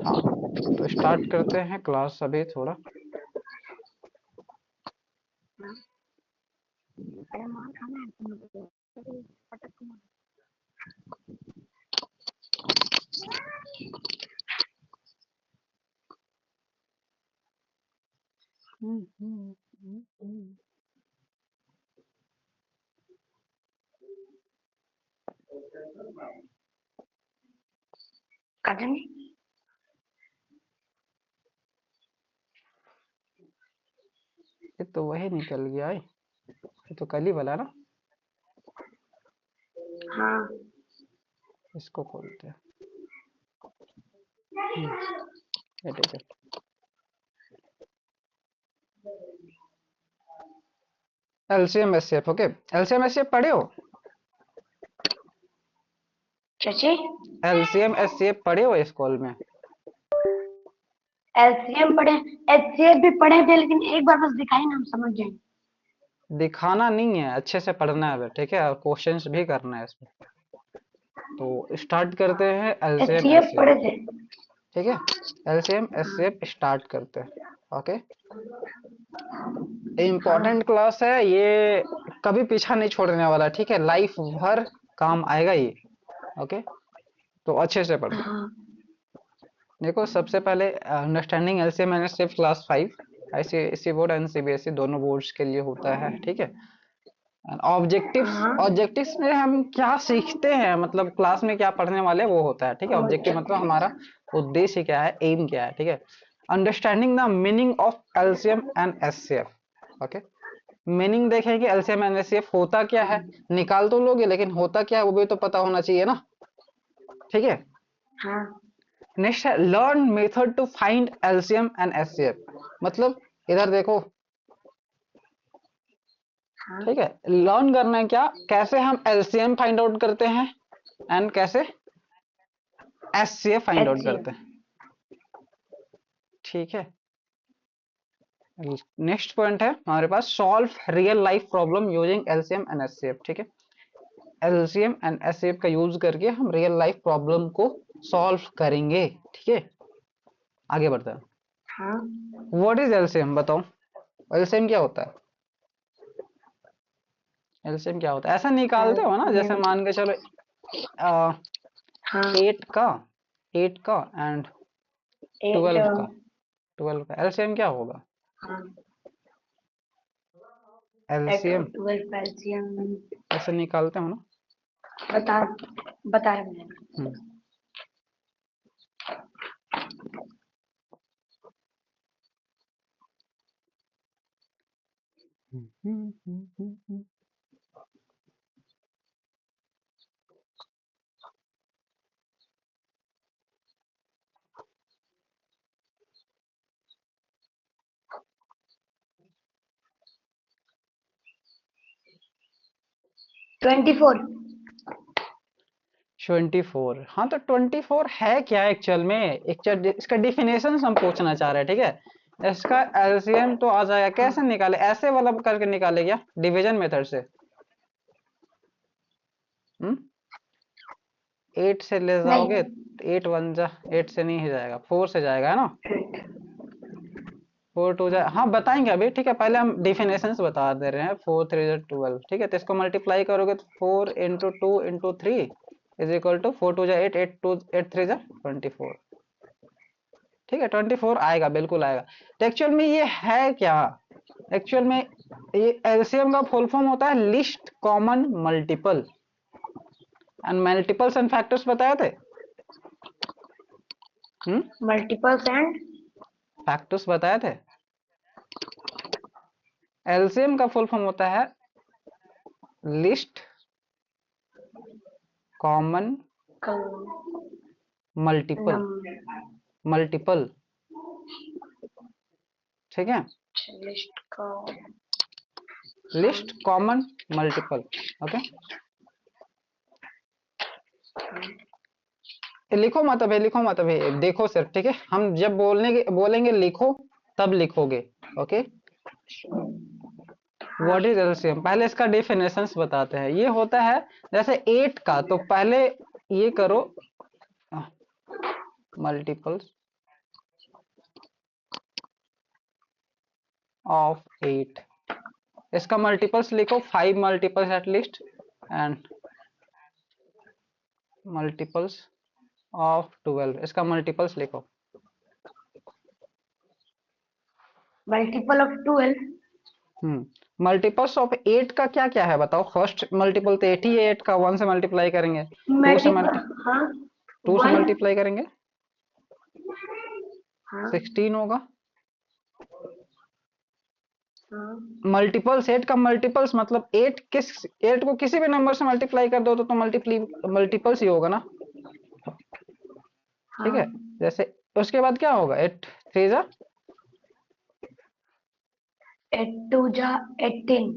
हाँ, तो स्टार्ट करते हैं क्लास अभी थोड़ा। ये तो वही निकल गया है, ये तो कल ही वाला ना। हाँ इसको खोलते हैं। ये ठीक है। LCM SCF, okay. LCM SCF पढ़े हो? चाची, एलसीएम एससीएफ पढ़े हो स्कूल में? एलसीएम पढ़े, एचसीएफ भी पढ़े थे, लेकिन एक बार बस दिखाई ना हम समझ जाए। दिखाना नहीं है, अच्छे से पढ़ना है, ठीक है, और क्वेश्चंस भी करना है इसमें। तो स्टार्ट करते हैं एलसीएम एचसीएफ एससीएफ, पढ़े थे। ठीक है। एलसीएम हाँ एससीएफ स्टार्ट करते हैं, ओके। हाँ इम्पोर्टेंट क्लास है ये, कभी पीछा नहीं छोड़ने वाला, ठीक है, लाइफ भर काम आएगा ये, ओके। तो अच्छे से पढ़ो। हाँ देखो, सबसे पहले understanding LCM and SCF class 5, ICSE board and CBSE दोनों बोर्ड्स के लिए होता है, ठीक है। ऑब्जेक्टिव्स, हाँ। ऑब्जेक्टिव्स में हम क्या सीखते हैं, मतलब क्लास में क्या पढ़ने वाले वो होता है, ठीक है। ऑब्जेक्टिव मतलब हमारा उद्देश्य क्या है, एम क्या है, ठीक है। Understanding the meaning of LCM and HCF, okay. Meaning देखेंगे एलसीएम एंड एचसीएफ होता क्या है, निकाल तो लोगे लेकिन होता क्या है वो भी तो पता होना चाहिए ना, ठीक है। हाँ नेक्स्ट है learn method to find LCM and HCF, मतलब इधर देखो, हाँ। ठीक है। लर्न करना है क्या, कैसे हम एलसीएम फाइंड आउट करते हैं एंड कैसे एचसीएफ फाइंड आउट एचसीएफ। करते हैं, ठीक है। नेक्स्ट पॉइंट है हमारे पास, solve real life problem using LCM and HCF, ठीक है। एलसीएम एंड एचसीएफ का यूज करके हम रियल लाइफ प्रॉब्लम को सॉल्व करेंगे, ठीक है। आगे बढ़ते हैं। हाँ व्हाट इज एलसीएम, बताओ। एलसीएम क्या होता है? एलसीएम क्या होता है, ऐसा निकालते हो ना, जैसे एलसीएम। मान के चलो हाँ। 8 का, 8 का एंड एट। 12 का, 12 का एलसीएम क्या होगा? हाँ। एट और एलसीएम 12 एलसीएम। ऐसे निकालते हो ना। बता, बता रहे मैंने। हम्म हम्म 24। 24, हाँ तो 24 है क्या एक्चुअल में, इसका डिफिनेशन हम पूछना चाह रहे हैं, ठीक है। इसका एलसीएम तो आ जाएगा, हाँ कैसे निकाले, ऐसे वाला करके निकाले क्या, डिवीजन मेथड से। 8 से ले नहीं। जाओगे, 8 वन जा, 8 से नहीं ही जाएगा, 4 से जाएगा, है ना। 4 टू जा, हाँ बताएंगे अभी, ठीक है, पहले हम डिफिनेशंस बता दे रहे हैं। 4 3 जा 12, ठीक है, तो इसको मल्टीप्लाई करोगे तो 4 into 2 into 3 is equal to 4 two जा 8, 8 टू 8 3 जा 24, ठीक है। 24 आएगा, बिल्कुल आएगा। तो एक्चुअल में ये है क्या, एक्चुअल में ये एलसीएम का फुल फॉर्म होता है list common multiple and multiples and factors, बताए थे। Multiples and. फैक्टर्स बताए थे। एलसीएम का फुल फॉर्म होता है list common multiple, number. Multiple, ठीक है। लिस्ट का। List common multiple, okay. लिखो मत अभी, लिखो मत अभी, देखो सिर्फ, ठीक है। हम जब बोलेंगे लिखो, तब लिखोगे, ओके। हाँ व्हाट इज एलसीएम, पहले इसका डेफिनेशंस बताते हैं। ये होता है जैसे 8 का, तो पहले ये करो मल्टीपल्स, ऑफ 8। इसका मल्टीपल्स लिखो, 5 multiples at least, and multiples of 12, इसका मल्टीपल्स लिखो। Multiple of 12। मल्टीपल्स ऑफ 8 का क्या क्या है बताओ। फर्स्ट मल्टीपल तो 8 ही है 8 का, 1 से मल्टीप्लाई करेंगे, 2 से मल्टीपल, मल्टी हाँ 2 से 1, मल्टीप्लाई करेंगे हाँ 16 होगा। हाँ मल्टीपल्स 8 का मल्टीपल्स मतलब 8 को किसी भी नंबर से मल्टीप्लाई कर दो तो मल्टीपल्स ही होगा ना, ठीक हाँ। है। जैसे उसके बाद क्या होगा, 8 3 जा 8 2 जा 18,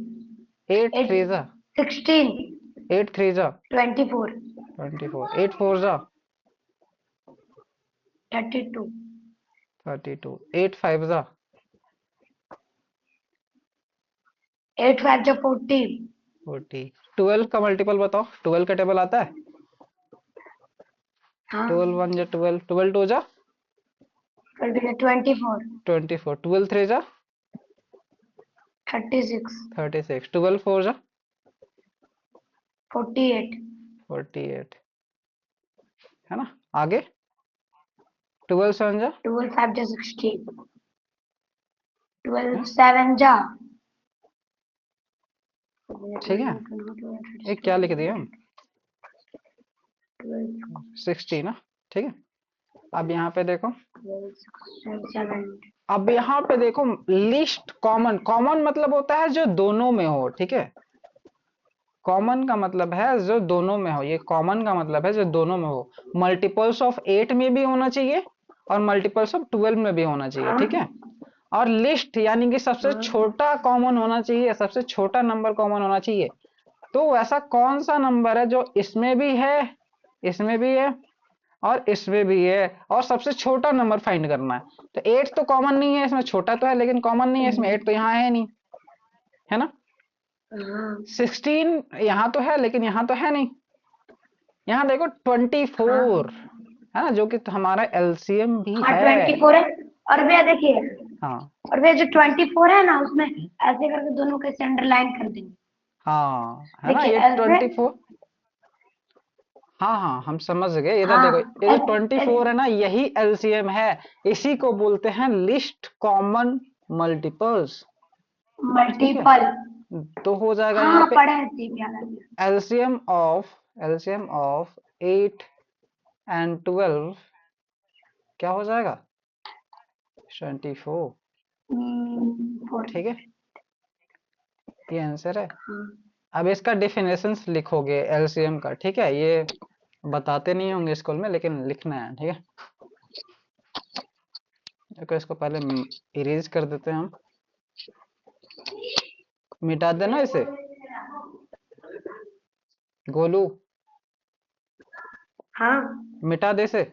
8 8 3 जा 16, 8 3 जा 24, 24, 8 4 जा 32, 32, 8 5 जा 8 5 जा 40, 40। 12 का मल्टीपल बताओ, 12 का टेबल आता है। हाँ 12 1 जा 12, 12 2 जा 24, 24, 12 3 जा 36, 36, 12 4 जा 48, 48, है ना। आगे 12 7 जा 12 5 जा 16, 12 है? 7 जा, ठीक है, ये क्या लिख दिए हम, 60 ना, ठीक है। अब यहाँ पे देखो, 7, अब यहाँ पे देखो, लिस्ट कॉमन, कॉमन मतलब होता है जो दोनों में हो, ठीक है। कॉमन का मतलब है जो दोनों में हो, ये कॉमन का मतलब है जो दोनों में हो। मल्टीपल्स ऑफ 8 में भी होना चाहिए और मल्टीपल्स ऑफ 12 में भी होना चाहिए, हाँ ठीक है। और लिस्ट यानी कि सबसे हाँ छोटा कॉमन होना चाहिए, सबसे छोटा नंबर कॉमन होना चाहिए। तो ऐसा कौन सा नंबर है जो इसमें भी है, इसमें भी है और इसमें भी है, और सबसे छोटा नंबर फाइंड करना है। तो 8 तो कॉमन नहीं है इसमें, छोटा तो है लेकिन कॉमन नहीं है इसमें, 8 तो यहाँ है नहीं, है ना। हाँ 16 यहाँ तो है लेकिन यहाँ तो है नहीं। यहाँ देखो हाँ 24 है ना, जो कि हमारा एलसीएम भी हाँ है। 24 है। और भैया देखिए, हाँ और भैया जो 24 है ना, उसमें ऐसे करके दोनों के अंडरलाइन कर देंगे। हाँ, है ना देखिए ये ऐसे, 24। हाँ हाँ, हम समझ गए। इधर देखो, हाँ ये जो 24 है ना, यही एलसीएम है। इसी को बोलते हैं लिस्ट कॉमन मल्टीपल्स, ठीक है। मल्टीपल। तो हो जाएगा हाँ यहाँ हाँ पे पढ़ा है, जी याद आ गया। एलसीएम ऑफ 8 एंड 12 क्या हो जाएगा, 24, 4। ठीक है। ये आंसर है। हाँ अब इसका डेफिनेशंस लिखोगे एलसीएम का, ठीक है। ये बताते नहीं होंगे स्कूल में लेकिन लिखना है, ठीक है। देखो इसको पहले इरेज कर देते हैं हम, मिटा देना इसे। गोलू हाँ मिटा दे इसे।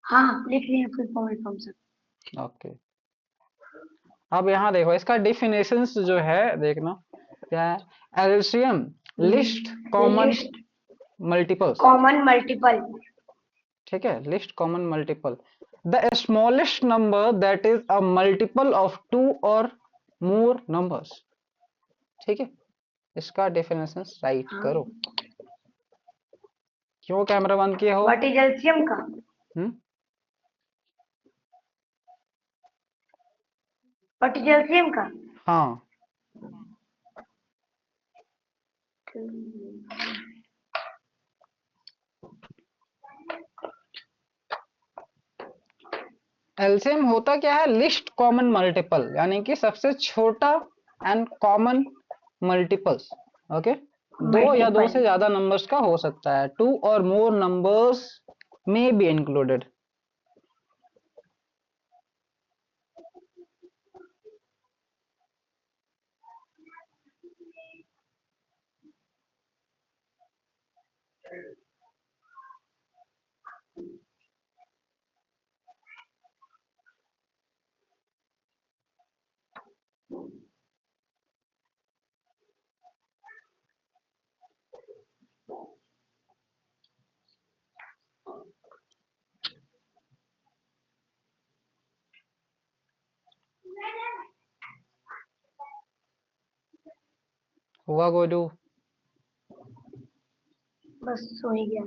हाँ लिख लिए फुल फॉर्म सब। ओके, अब यहाँ देखो इसका डेफिनेशंस जो है देखना क्या है। LCM list common list multiples, common multiple. ठीक है। List common multiple, the smallest number that is a multiple of two और मोर नंबर्स, ठीक है। इसका डेफिनेशन राइट हाँ करो। क्यों कैमरा बंद किए हो। व्हाट इज एलसीएम का? हम्म व्हाट इज एलसीएम का? हाँ, एलसीएम होता क्या है, लिस्ट कॉमन मल्टीपल, यानी कि सबसे छोटा एंड कॉमन मल्टीपल्स, ओके। दो या दो मल्टीपल। से ज्यादा नंबर्स का हो सकता है, टू और मोर नंबर्स में बी इंक्लूडेड। हुआ गोलू? बस सो ही गया।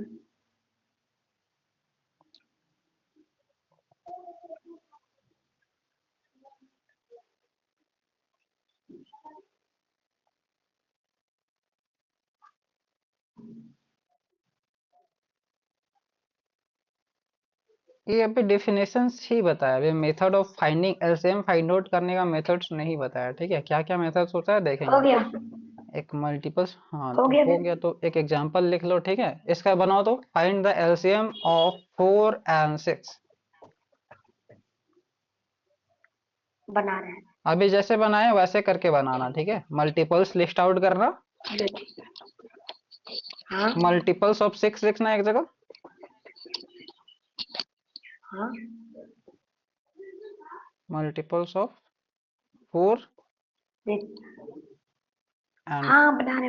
ये अभी डेफिनेशंस ही बताया, अभी method of finding LCM find out करने का मेथड्स नहीं बताया, ठीक है? क्या क्या मेथड्स होता है हो देखेंगे। गया। एक मल्टीपल्स, हाँ हो तो गया हो फिर। गया, तो एक एग्जांपल लिख लो, ठीक है? इसका बनाओ तो, find the LCM of 4 and 6। बना रहे हैं। अभी जैसे बनाए वैसे करके बनाना, ठीक है? मल्टीपल्स लिस्ट आउट करना, हाँ मल्टीपल्स ऑफ 6 लिखना एक जगह, हाँ मल्टीपल्स ऑफ 4 देख। एंड, हाँ बना रहे हाँ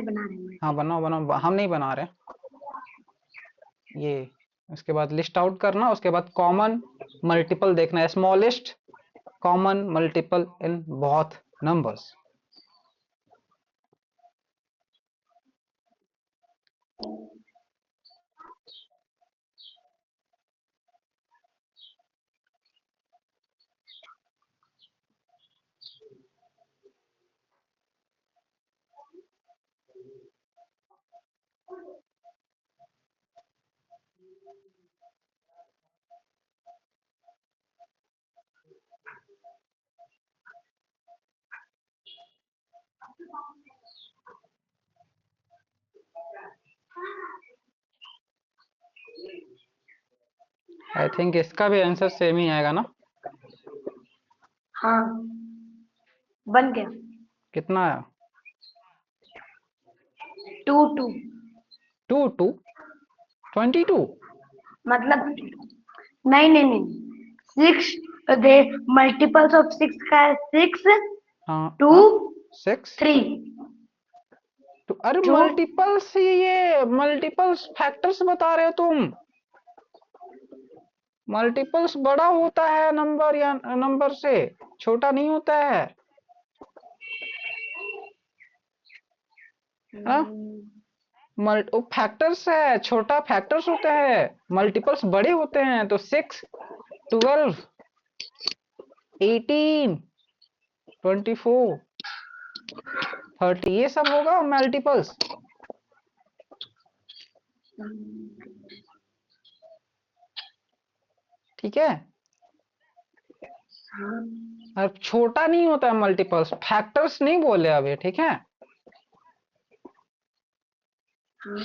हैं। बनाओ बनाओ, हम नहीं बना रहे ये। उसके बाद लिस्ट आउट करना, उसके बाद कॉमन मल्टीपल देखना है, smallest common multiple in both numbers. I think इसका भी आंसर सेम ही आएगा ना? हाँ बन गया। कितना आया? 2 2। 2 2 22। मतलब नहीं, 6। दे मल्टीपल्स ऑफ 6 का है 6 हाँ 2 हाँ, 6 3 तो, अरे 2। मल्टीपल्स, ये मल्टीपल्स फैक्टर्स बता रहे हो तुम। मल्टीपल्स बड़ा होता है नंबर, या नंबर से छोटा नहीं होता है ना? मल्टी फैक्टर्स है, छोटा फैक्टर्स होते हैं, मल्टीपल्स बड़े होते हैं, तो 6 12 18 24 30 ये सब होगा मल्टीपल्स, ठीक है? हाँ और छोटा नहीं होता है मल्टीपल्स, फैक्टर्स नहीं बोले अभी, ठीक है? हाँ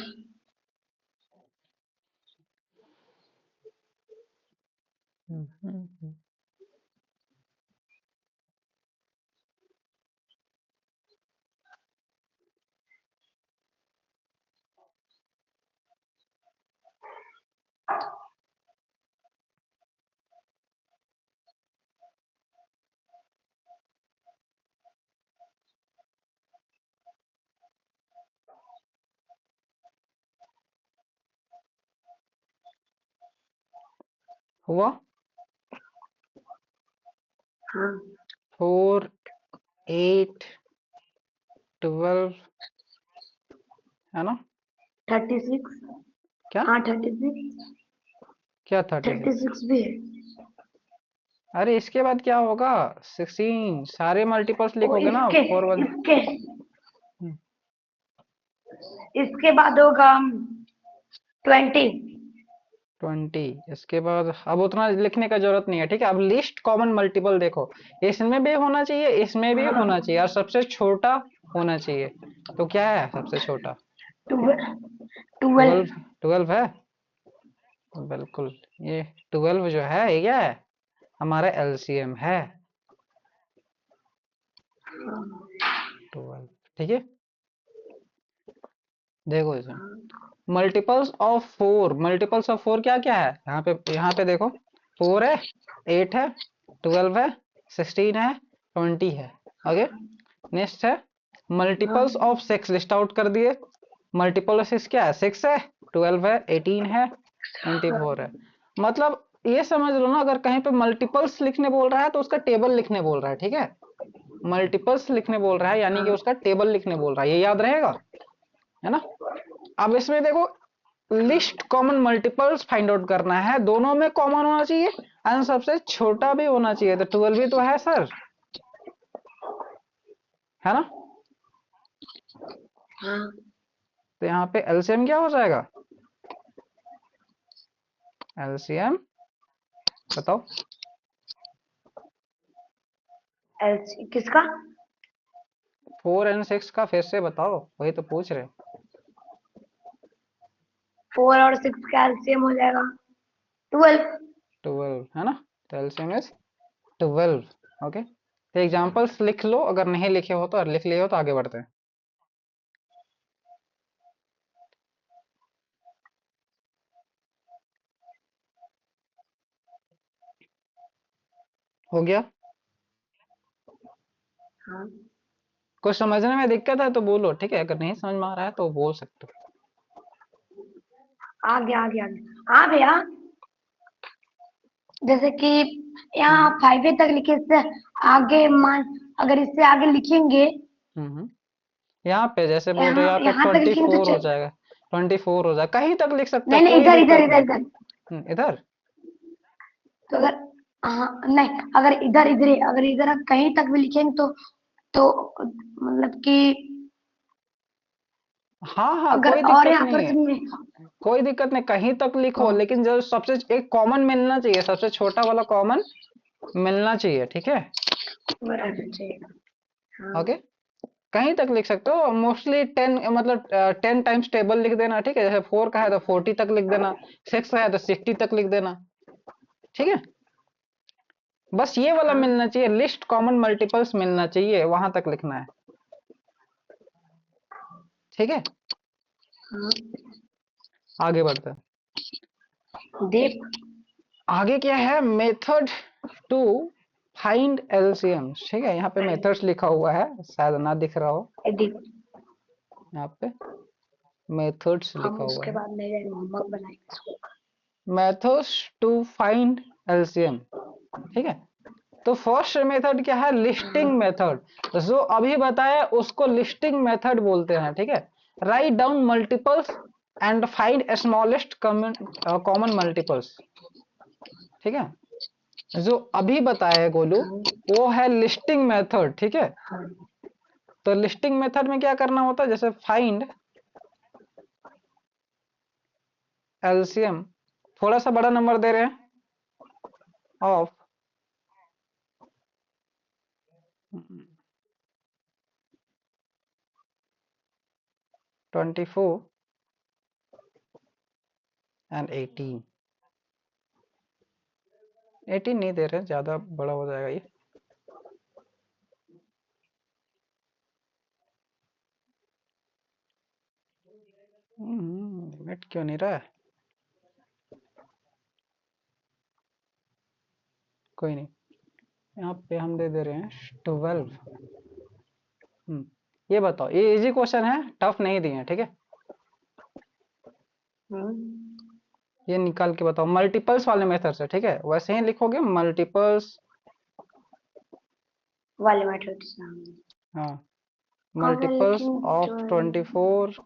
हुआ? हाँ 4 8 12 है ना? 36। क्या? हाँ 36। क्या 36? 36 भी है। अरे इसके बाद क्या होगा? 16 सारे मल्टीपल्स ओ लिखोगे ना, इसके 4 1। इसके इसके बाद होगा 20। 20, इसके बाद अब उतना लिखने का जरूरत नहीं है, ठीक है? अब लिस्ट कॉमन मल्टीपल देखो, इसमें भी होना चाहिए, इसमें भी हाँ होना चाहिए, और सबसे छोटा होना चाहिए। तो क्या है सबसे छोटा? 12। 12। 12 है, बिल्कुल। ये 12 जो है, ये क्या है? हमारा एलसीएम है 12, ठीक है? देखो इसे, मल्टीपल्स ऑफ 4 क्या क्या है? यहाँ पे देखो, 4 है, 8 है, 12 है, 16 है, 20 है। ओके, नेक्स्ट है मल्टीपल्स ऑफ 6, लिस्ट आउट कर दिए। मल्टीपल ऑफ 6 क्या है? 6 है, 12 है, 18 है, 24 है। मतलब ये समझ लो ना, अगर कहीं पे मल्टीपल्स लिखने बोल रहा है तो उसका टेबल लिखने बोल रहा है, ठीक है? मल्टीपल्स लिखने बोल रहा है, यानी कि हाँ उसका टेबल लिखने बोल रहा है, ये याद रहेगा, है ना। अब इसमें देखो, list common multiples find out करना है, दोनों में कॉमन होना चाहिए एंड सबसे छोटा भी होना चाहिए, तो 12 भी तो है सर, है ना। हाँ। तो यहाँ पे एलसीएम क्या हो जाएगा, एलसीएम बताओ। किसका? 4 एंड 6 का फिर से बताओ, वही तो पूछ रहे। 4 और 6 का एलसीएम हो जाएगा 12। 12 है ना, तो एलसीएम इज 12। ओके, तो एग्जांपल्स लिख लो, अगर नहीं लिखे हो तो, और लिख लिए हो तो आगे बढ़ते हैं। हो गया। हाँ, कुछ समझने में दिक्कत है तो बोलो, ठीक है, अगर नहीं समझ में आ रहा है तो बोल सकते हो। आ गया आ गया आ गया। हाँ भैया, जैसे कि यहाँ हम्म 5 तक लिखे, इससे आगे मान, अगर इससे आगे लिखेंगे, हम्म यहाँ पे जैसे बोल रहे हो, यहाँ यहाँ पे यहाँ तक लिखेंगे तो 24 हो जाएगा, 24 हो जाएगा, कहीं तक लिख सकते हो, नहीं नहीं, कोई इधर इधर दिक्कत इधर नहीं। इधर। इधर। तो अगर, हाँ नहीं, अगर इधर इधर अगर इधर कहीं तक भी लिखेंगे तो मतलब कि हाँ हाँ, अगर कोई और दिक्कत यहाँ नहीं पर है, तुमने, कोई दिक्कत नहीं, कहीं तक लिखो, हाँ, लेकिन जो सबसे एक कॉमन मिलना चाहिए, सबसे छोटा वाला कॉमन मिलना चाहिए, ठीक है। बराबर चाहिए। हाँ ओके, कहीं तक लिख सकते हो, मोस्टली 10, मतलब 10 टाइम्स टेबल लिख देना, ठीक है, जैसे 4 का है तो 40 तक लिख देना, 6 का है तो 60 तक लिख देना, ठीक है। बस ये वाला हाँ मिलना चाहिए, लिस्ट कॉमन मल्टीपल्स मिलना चाहिए, वहां तक लिखना है, ठीक है। हाँ। आगे बढ़ते हैं। देख, आगे क्या है, मेथड टू फाइंड एलसीएम, ठीक है, यहाँ पे मेथड्स लिखा हुआ है, शायद ना दिख रहा हो, एडिट। यहाँ पे मेथड्स हम लिखा हुआ उसके है, बाद मेरे नमक बनाएंगे इसको। मेथड्स टू फाइंड एलसीएम, ठीक है। तो फर्स्ट मेथड क्या है, लिस्टिंग हाँ मेथड, जो अभी बताया उसको लिस्टिंग मेथड बोलते हैं, ठीक है। Write down multiples and find smallest common multiples, ठीक है। जो अभी बताया है गोलू, हाँ वो है लिस्टिंग मेथड, ठीक है। हाँ तो लिस्टिंग मेथड में क्या करना होता है, जैसे फाइंड एलसीएम, थोड़ा सा बड़ा नंबर दे रहे हैं, ऑफ 24 एंड 18, 18 नहीं दे रहे, ज्यादा बड़ा हो जाएगा ये। लिमिट क्यों नहीं रहा है, कोई नहीं, यहाँ पे हम दे दे रहे हैं 12। ये बताओ, ये इजी क्वेश्चन है, टफ नहीं दिए हैं, ठीक है। हाँ। ये निकाल के बताओ, मल्टीपल्स वाले मेथड से, ठीक है, वैसे ही लिखोगे मल्टीपल्स। वाले मेथड से हाँ, कौन सा मल्टीपल्स लेकिन ऑफ जो 24,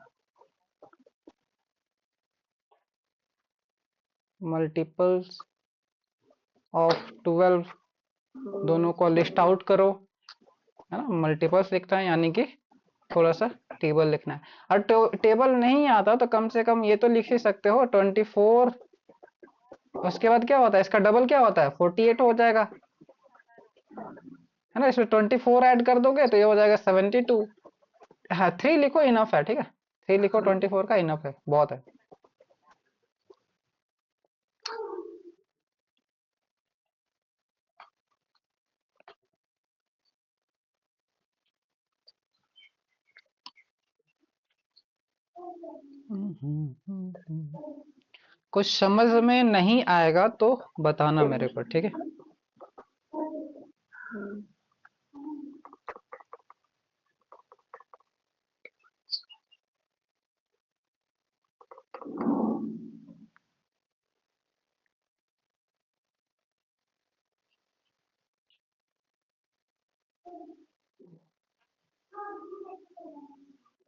मल्टीपल्स ऑफ 12, दोनों को लिस्ट आउट करो, है ना। मल्टीपल्स लिखता है यानी कि थोड़ा सा टेबल लिखना है, और टेबल नहीं आता तो कम से कम ये तो लिख ही सकते हो, 24, उसके बाद क्या होता है, इसका डबल क्या होता है, 48 हो जाएगा, है ना। इसमें 24 ऐड कर दोगे तो ये हो जाएगा 72। हाँ, 3 लिखो, इनफ है, ठीक है, 3 लिखो, हाँ 24 का इनफ है, बहुत है। कुछ समझ में नहीं आएगा तो बताना मेरे को, ठीक है। हाँ।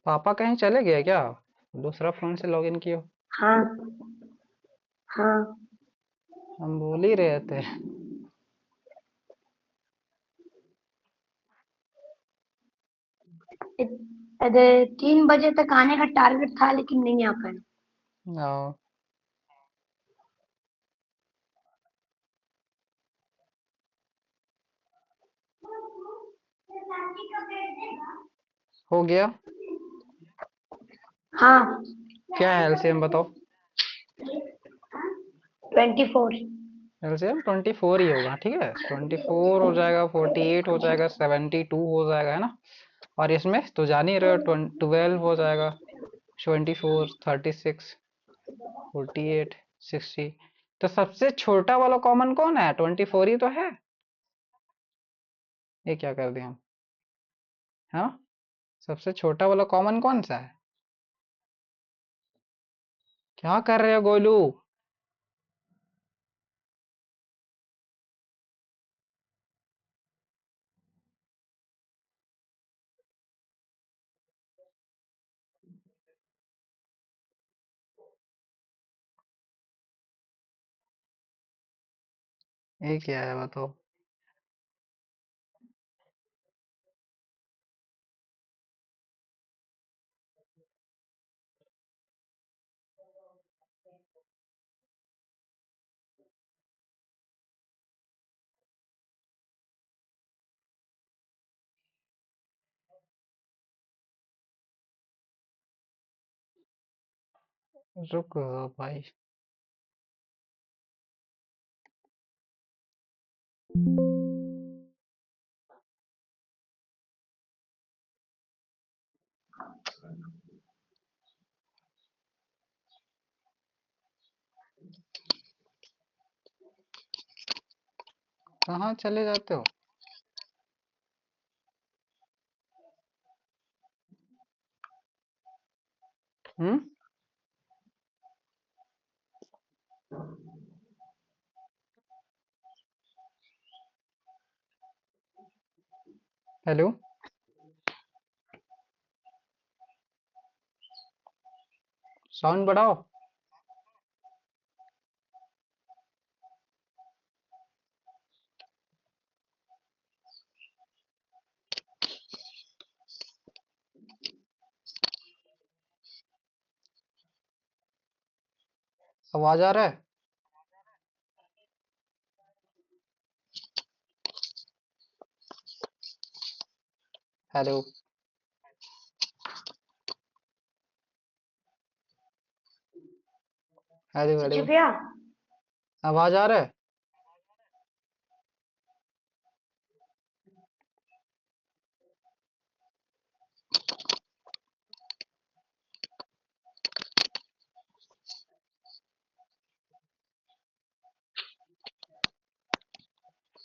पापा कहीं चले गए क्या? दूसरा फोन से लॉगिन कियो। हाँ हाँ। हम बोल ही रहे थे। अरे 3 बजे तक आने का टारगेट था लेकिन नहीं आ पाए। आओ। हो गया। हाँ। क्या है एलसीएम बताओ। 24। एलसीएम 24 ही होगा, ठीक है। 24 हो जाएगा, 48 हो जाएगा, 72 हो जाएगा, है ना। और इसमें तो जान ही रहे हो, 12 हो जाएगा, 24, 36, 48, 60। तो सबसे छोटा वाला कॉमन कौन है? 24 ही तो है। ये क्या कर दिया हम? हाँ, सबसे छोटा वाला कॉमन कौन सा है? क्या कर रहे हो गोलू? ये क्या है बताओ। रुको भाई। कहाँ चले जाते हो? हम्म। हेलो। साउंड बढ़ाओ। आवाज आ रहा है? हेलो। Hello hello. सचिव भैया। आवाज आ रहा है?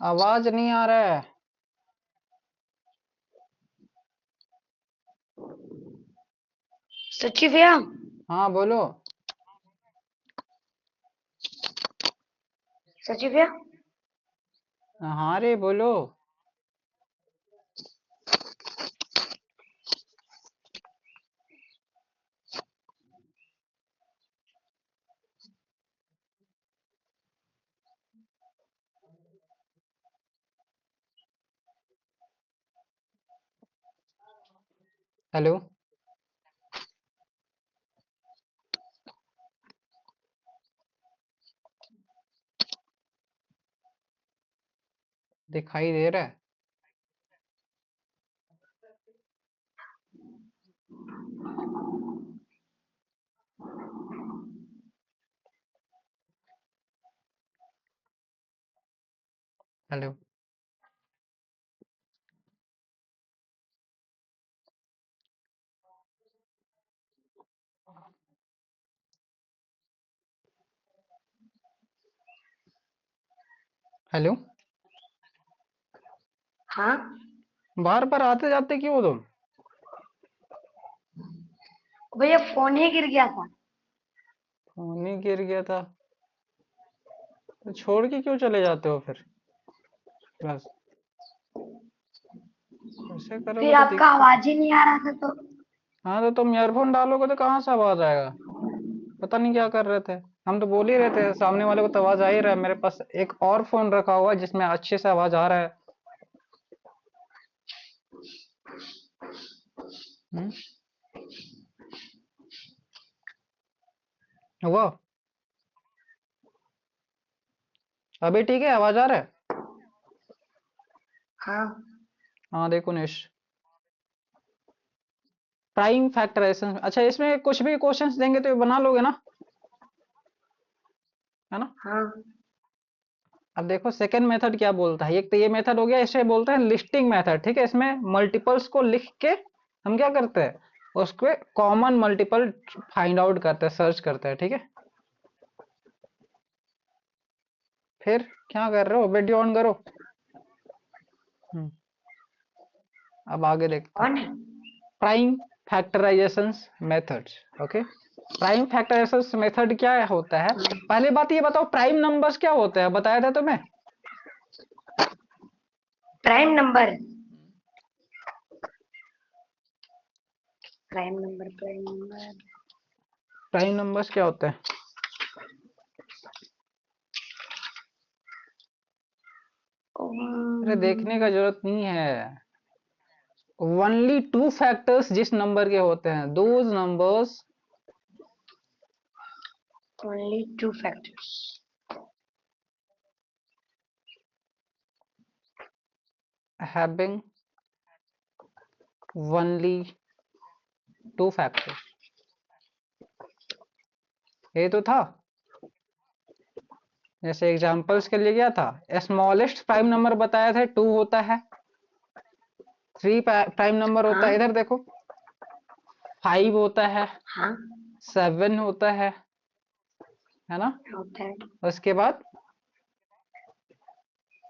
आवाज नहीं आ रहा है। सचिव भैया। हाँ बोलो। सचिव भैया। हाँ रे बोलो। हेलो। दिखाई दे रहा है? हेलो। हेलो। हाँ। बार बार आते जाते क्यों हो तुम? भैया फोन ही गिर गया था। फोन ही गिर गया था? तो छोड़ के क्यों चले जाते हो फिर? बस। ऐसे करोगे फिर तो आपका आवाज ही नहीं आ रहा था तो। हाँ तो तुम ईयरफोन डालोगे तो कहाँ से आवाज आएगा? पता नहीं क्या कर रहे थे। हम तो बोल ही रहे थे, सामने वाले को तो आवाज आ ही रहा है। मेरे पास एक और फोन रखा हुआ है जिसमें अच्छे से आवाज आ रहा है। हम्म, हुआ? अभी ठीक है, आवाज आ रहा है? हाँ हाँ देखो निश, प्राइम फैक्टराइजेशन। अच्छा, इसमें कुछ भी क्वेश्चंस देंगे तो ये बना लोगे ना, है ना? हाँ। अब देखो सेकंड मेथड क्या बोलता है। एक तो ये मेथड हो गया, इसे बोलते हैं लिस्टिंग मेथड। ठीक है, इसमें मल्टीपल्स को लिख के हम क्या करते हैं, उसके कॉमन मल्टीपल फाइंड आउट करते हैं, सर्च करते हैं। ठीक है, फिर क्या कर रहे हो, वीडियो ऑन करो। हम्म, अब आगे देखते हैं। कौन है? Prime factorization methods. Okay, prime factorization method क्या होता है? पहली बात ये बताओ, प्राइम नंबर्स क्या होते हैं, बताया था तुम्हें? Prime number. Prime number, prime number. Prime numbers क्या होते हैं? अरे देखने का जरूरत नहीं है। ओनली टू फैक्टर्स जिस नंबर के होते हैं, those numbers only two factors. Having only two factors. ये तो था, जैसे एग्जांपल्स के लिए क्या था, स्मॉलेस्ट प्राइम नंबर बताया था, टू होता है। थ्री प्राइम नंबर होता हाँ है, इधर देखो, फाइव होता है, हाँ। सेवन होता है ना? होता है। उसके बाद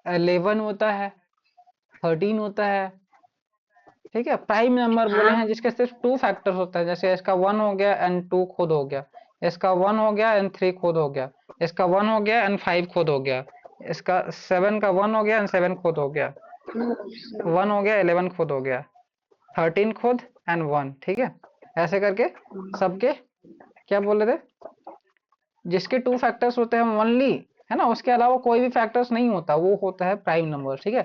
11 होता है, 13 होता है। ठीक है, प्राइम नंबर बोले हाँ। हैं जिसके सिर्फ टू फैक्टर्स होता है, जैसे इसका वन हो गया एंड टू खुद हो गया, इसका वन हो गया एंड थ्री खुद हो गया, इसका वन हो गया एंड फाइव खुद हो गया, इसका सेवन का वन हो गया एंड सेवन खुद हो गया, वन हो गया 11 खुद हो गया, 13 खुद एंड वन। ठीक है, ऐसे करके सबके क्या बोले थे, जिसके टू फैक्टर्स होते हैं ओनली, है ना, उसके अलावा कोई भी फैक्टर्स नहीं होता, वो होता है प्राइम नंबर। ठीक है,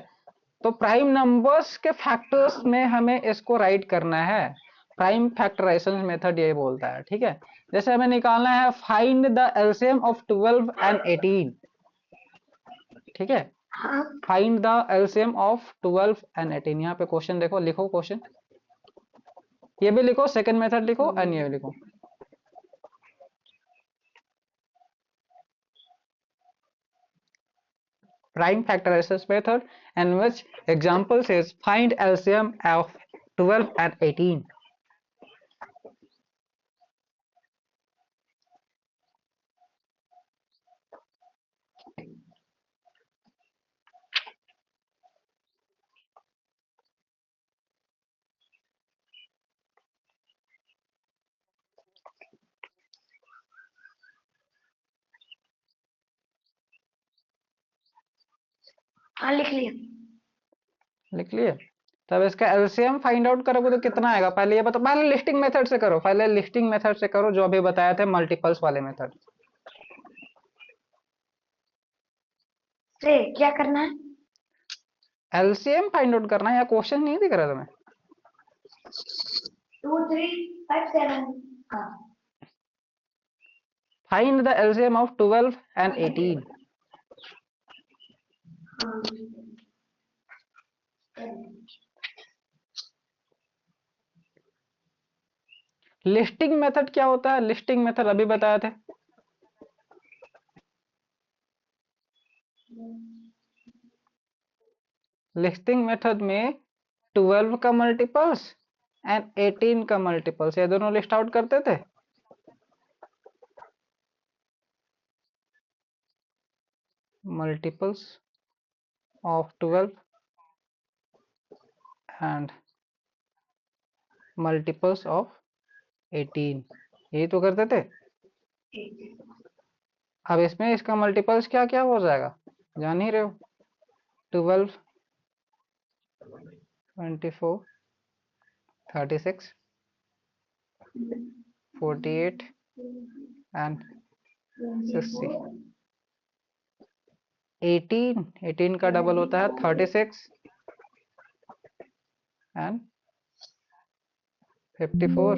तो प्राइम नंबर्स के फैक्टर्स में हमें इसको राइट करना है। प्राइम फैक्टराइजेशन मेथड ये बोलता है। ठीक है, जैसे हमें निकालना है find the LCM of 12 and 18। ठीक है, हाँ। Find the LCM of 12 and 18। यहाँ पे क्वेश्चन देखो, लिखो क्वेश्चन, ये भी लिखो, सेकंड मेथड लिखो एंड ये भी लिखो। Prime factorization method, and which example says find LCM of 12 and 18. हाँ लिख लिया। लिख लिए? तब इसका एलसीएम फाइंड आउट करोगे तो कितना आएगा, पहले ये बताओ। पहले लिस्टिंग मेथड से करो, पहले लिस्टिंग मेथड से करो, जो अभी बताया थे मल्टीपल्स वाले मेथड। से क्या करना है? एलसीएम फाइंड आउट करना है, या क्वेश्चन नहीं दिख रहा तुम्हें? 2 3 5 7। हाँ। Find the LCM of 12 and 18। Listing method क्या होता है, लिस्टिंग मेथड अभी बताया थे। लिस्टिंग मेथड में 12 का मल्टीपल्स एंड 18 का मल्टीपल्स, ये दोनों लिस्ट आउट करते थे। Multiples of 12 and multiples of 18, यही तो करते थे। अब इसमें इसका मल्टीपल्स क्या क्या हो जाएगा, जान ही रहे हो। 12 24, 36, 48 एंड 60। 18 का डबल होता है 36 एंड 54।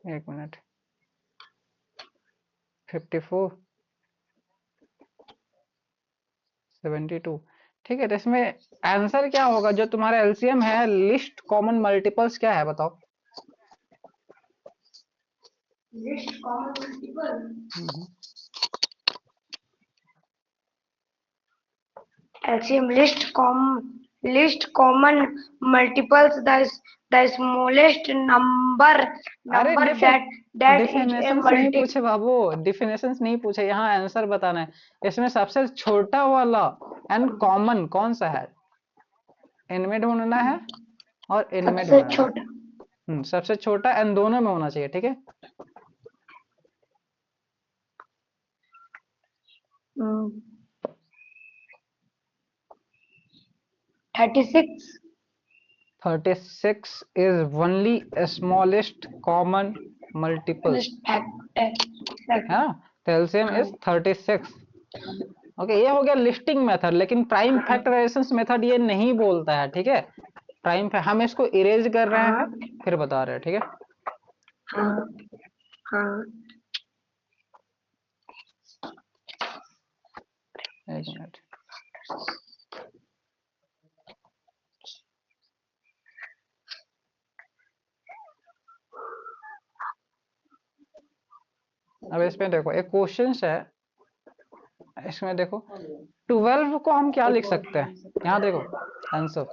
एक मिनट, 54, 72। ठीक है, तो इसमें आंसर क्या होगा? जो तुम्हारा एलसीएम है, लिस्ट कॉमन मल्टीपल्स क्या है बताओ? List common multiple LCM list common multiples the smallest number अरे number that is a definitions नहीं multi पूछे बाबू, डिफिनेशंस नहीं पूछे, यहाँ आंसर बताना है। इसमें सबसे छोटा वाला एंड कॉमन कौन सा है, इनमें ढूंढना है और इनमें सबसे ढूंढना है। छोटा सबसे छोटा एंड दोनों में होना चाहिए, ठीक है। 36 36 is only smallest common multiple, list fact है ना। तो एलसीएम इज 36। ओके, ये हो गया लिस्टिंग मेथड, लेकिन प्राइम फैक्टराइजेशन मेथड ये नहीं बोलता है, ठीक है। हम इसको इरेज कर रहे हैं, फिर बता रहे हैं, ठीक है। हाँ हाँ एक मिनट, अब इसमें देखो एक क्वेश्चन है, इसमें देखो 12 को हम क्या लिख सकते हैं, यहाँ देखो आंसर।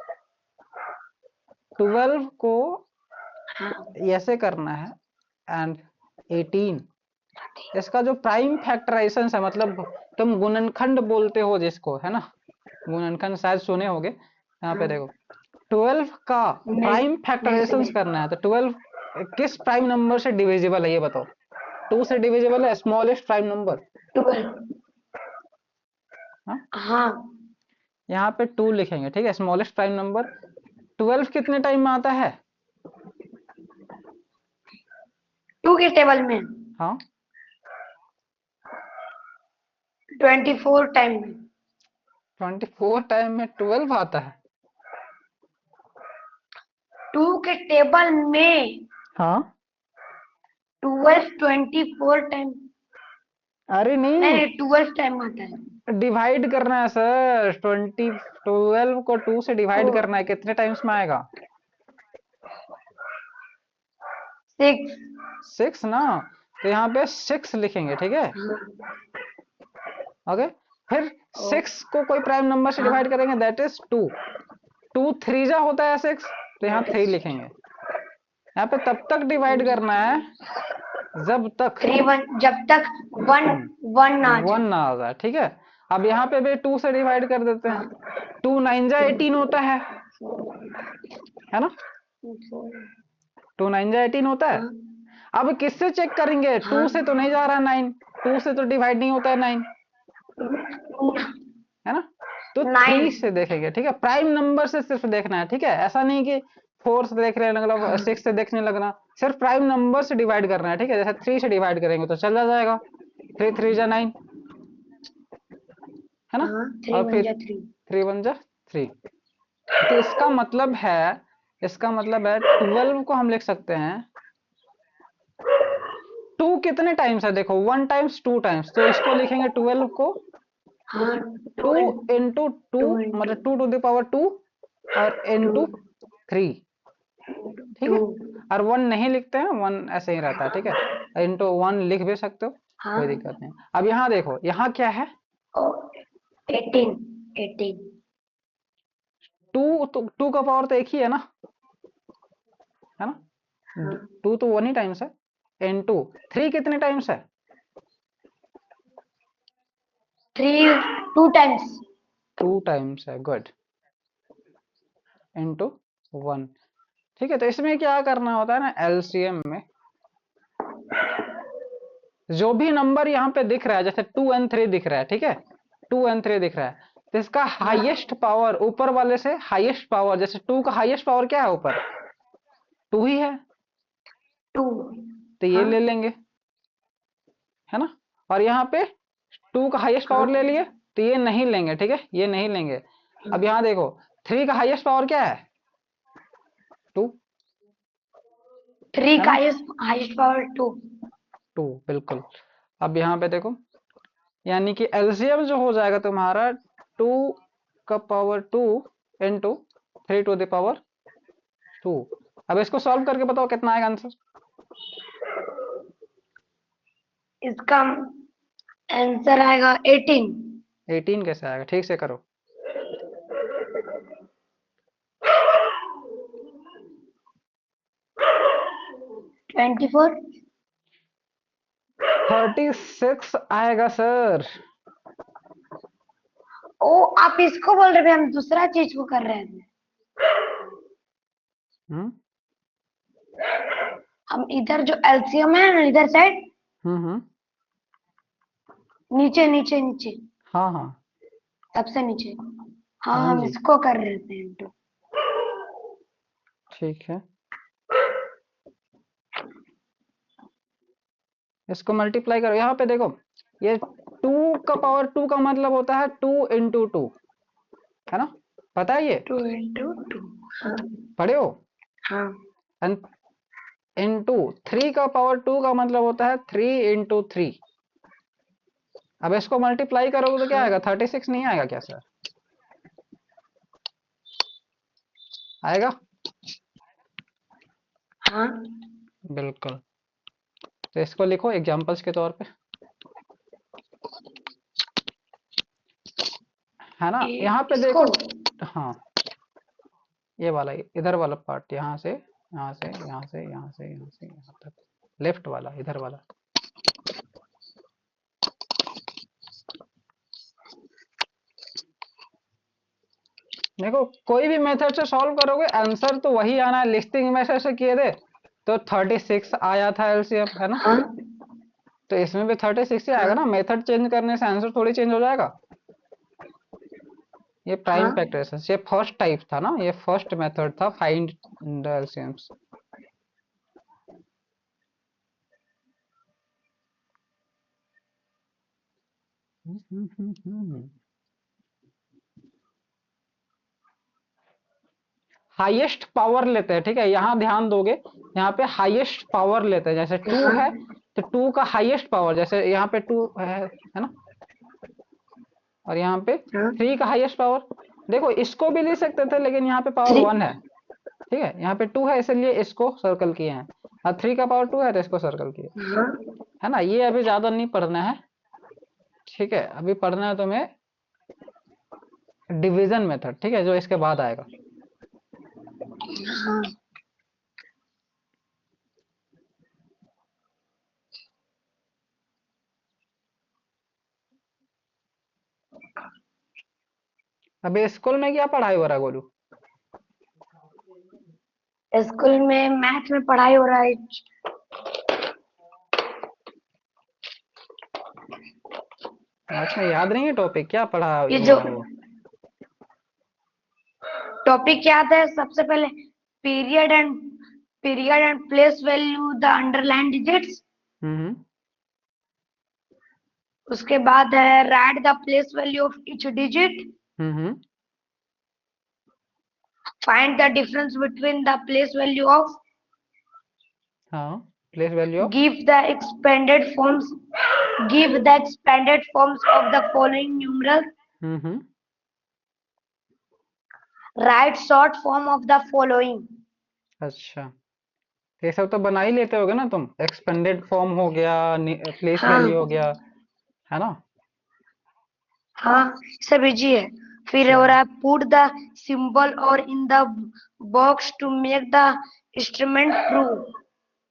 12 को ऐसे करना है एंड 18, इसका जो प्राइम फैक्टराइजेशन है, मतलब तुम गुणनखंड बोलते हो जिसको, है ना, गुणनखंड शायद सुने होगे। यहाँ पे देखो 12 का प्राइम फैक्टराइजेशन करना है, तो 12 किस प्राइम नंबर से डिविजिबल है ये बताओ? 2 से डिविजिबल है, स्मॉलेस्ट प्राइम नंबर। 12 हाँ यहाँ पे 2 लिखेंगे, ठीक है, स्मॉलेस्ट प्राइम नंबर। 12 कितने टाइम में आता है? 2 के टेबल में हाँ 24 टाइम में 24 टाइम में 12 आता है। 2 के टेबल में हाँ 12 24 टाइम अरे नहीं, नहीं 12 टाइम आता है। डिवाइड करना है सर, 12 को 2 से डिवाइड करना है, कितने टाइम्स में आएगा? 6 ना, तो यहाँ पे 6 लिखेंगे, ठीक है। ओके, फिर 6 को कोई प्राइम नंबर से डिवाइड करेंगे, दैट इज 2। 2 3 जा होता है 6, तो यहाँ 3 लिखेंगे। यहाँ पे तब तक डिवाइड करना है जब तक 1 ना आ जाए, ठीक है। अब यहाँ पे भी 2 से डिवाइड कर देते हैं, 2 9 जा 18 होता है ना, 2 9 जा 18 होता है। अब किससे चेक करेंगे? 2 से तो नहीं जा रहा 9, 2 से तो डिवाइड नहीं होता है 9, है ना, तो 3 से देखेंगे, ठीक है। प्राइम नंबर से सिर्फ देखना है, ठीक है, ऐसा नहीं कि 4 से देख रहे हैं, मतलब 6 से देखने लगना, सिर्फ प्राइम नंबर से डिवाइड करना है, ठीक है। जैसे 3 से डिवाइड करेंगे तो चला जाएगा, 3 3 जा 9, है ना, और फिर 3 1 जा 3। तो इसका मतलब है 12 को हम लिख सकते हैं 2 कितने टाइम्स है, देखो 1 टाइम्स 2 टाइम्स, तो इसको लिखेंगे 12 को 2 इंटू 2, मतलब 2 टू द पावर 2 और इंटू 3, ठीक है। और 1 नहीं लिखते हैं, 1 ऐसे ही रहता है, ठीक है, इंटू 1 लिख भी सकते हो, कोई दिक्कत नहीं। अब यहाँ देखो, यहाँ क्या है? 18 2 तो 2 का पावर तो एक ही है ना, 2 तो 1 ही टाइम्स है, इंटू 3 कितने टाइम्स है? 2 टाइम्स 2 टाइम्स है, गुड, इंटू 1, ठीक है। तो इसमें क्या करना होता है ना, एलसीएम में जो भी नंबर यहाँ पे दिख रहा है, जैसे 2 and 3 दिख रहा है, ठीक है, 2 and 3 दिख रहा है, तो इसका हाईएस्ट पावर ऊपर वाले से हाईएस्ट पावर, जैसे 2 का हाईएस्ट पावर क्या है ऊपर, 2 ही है, 2। तो ये हाँ ले लेंगे, है ना। और यहाँ पे 2 का हाईएस्ट हाँ पावर ले लिए, तो ये नहीं लेंगे, ठीक है, ये नहीं लेंगे। अब यहाँ देखो 3 का हाईएस्ट पावर क्या है, 2, 3 है का ना, हाईएस्ट पावर 2। 2 बिल्कुल। अब यहाँ पे देखो, यानी कि एलसीएम जो हो जाएगा तुम्हारा 2 का power 2 into 3 to the power 2। अब इसको सॉल्व करके बताओ कितना आएगा आंसर। इसका आंसर आएगा 18। 18 कैसे आएगा, ठीक से करो। 24। 36 आएगा सर। ओ, आप इसको बोल रहे थे, हम दूसरा चीज को कर रहे थे। हम्म हम इधर जो एलसीएम है ना, इधर साइड, हम्म। नीचे नीचे नीचे, हाँ हाँ। सबसे नीचे। हाँ, हाँ हम जी, इसको कर रहे थे इंटू। ठीक है, इसको मल्टीप्लाई करो। यहाँ पे देखो, ये 2 का पावर 2 का मतलब होता है 2 इंटू 2, है ना, पता है ये, 2 इंटू 2। हाँ पढ़े हो। हाँ। इंटू 3 का पावर 2 का मतलब होता है 3 इंटू 3। अब इसको मल्टीप्लाई करोगे तो क्या हाँ आएगा, 36 नहीं आएगा क्या सर, आएगा, हाँ। बिल्कुल। तो इसको लिखो एग्जांपल्स के तौर पे, है ना। यहाँ पे इसको। देखो, हाँ, ये वाला, इधर वाला पार्ट, यहाँ से यहाँ से यहाँ से यहाँ से यहाँ से यहाँ तक, लेफ्ट वाला, इधर वाला। देखो कोई भी मेथड से सॉल्व करोगे आंसर तो वही आना है, लिस्टिंग मेथड से किए थे तो 36 आया था एलसीएम, है ना। हाँ तो इसमें भी 36 ही आएगा हाँ ना, मेथड चेंज करने से आंसर थोड़ी चेंज हो जाएगा। ये प्राइम हाँ। फैक्टराइजेशन, ये फर्स्ट टाइप था ना, ये फर्स्ट मेथड था फाइंड द एलसीएम्स। हाईएस्ट पावर लेते हैं, ठीक है, यहाँ ध्यान दोगे, यहाँ पे हाईएस्ट पावर लेते हैं, जैसे 2 हाँ है तो 2 का हाईएस्ट पावर, जैसे यहाँ पे 2 है ना, और यहाँ पे हाँ। 3 का हाईएस्ट पावर। देखो इसको भी ले सकते थे लेकिन यहाँ पे पावर 3। 1 है, ठीक है, यहाँ पे 2 है इसलिए इसको सर्कल किए हैं, और 3 का पावर 2 है तो इसको सर्कल किए, हाँ है ना। ये अभी ज्यादा नहीं पढ़ना है, ठीक है, अभी पढ़ना है तुम्हें डिवीजन मेथड, ठीक है, जो इसके बाद आएगा। हाँ। अभी स्कूल में क्या पढ़ाई हो रहा है गोलू। स्कूल में मैथ में पढ़ाई हो रहा है। मैथ में याद नहीं है टॉपिक, क्या पढ़ा ये हो जो रहा है वो। टॉपिक याद है, सबसे पहले period and place value the underline digits. हम्म उसके बाद है right the place value of each digit. Hmm. Find the difference between the place value of. हाँ, place value of. Give the expanded forms give the expanded forms of the following numerals. Hmm. Right short form of the following. अच्छा, तो ये सब तो बना ही लेते होगे ना तुम, एक्सपेंडेड फॉर्म हो गया, प्लेस हाँ वैल्यू हो गया, है ना। हाँ, सब इजी है। फिर हो चलो, रहा है पुट द सिंबल और in the box to make the instrument true.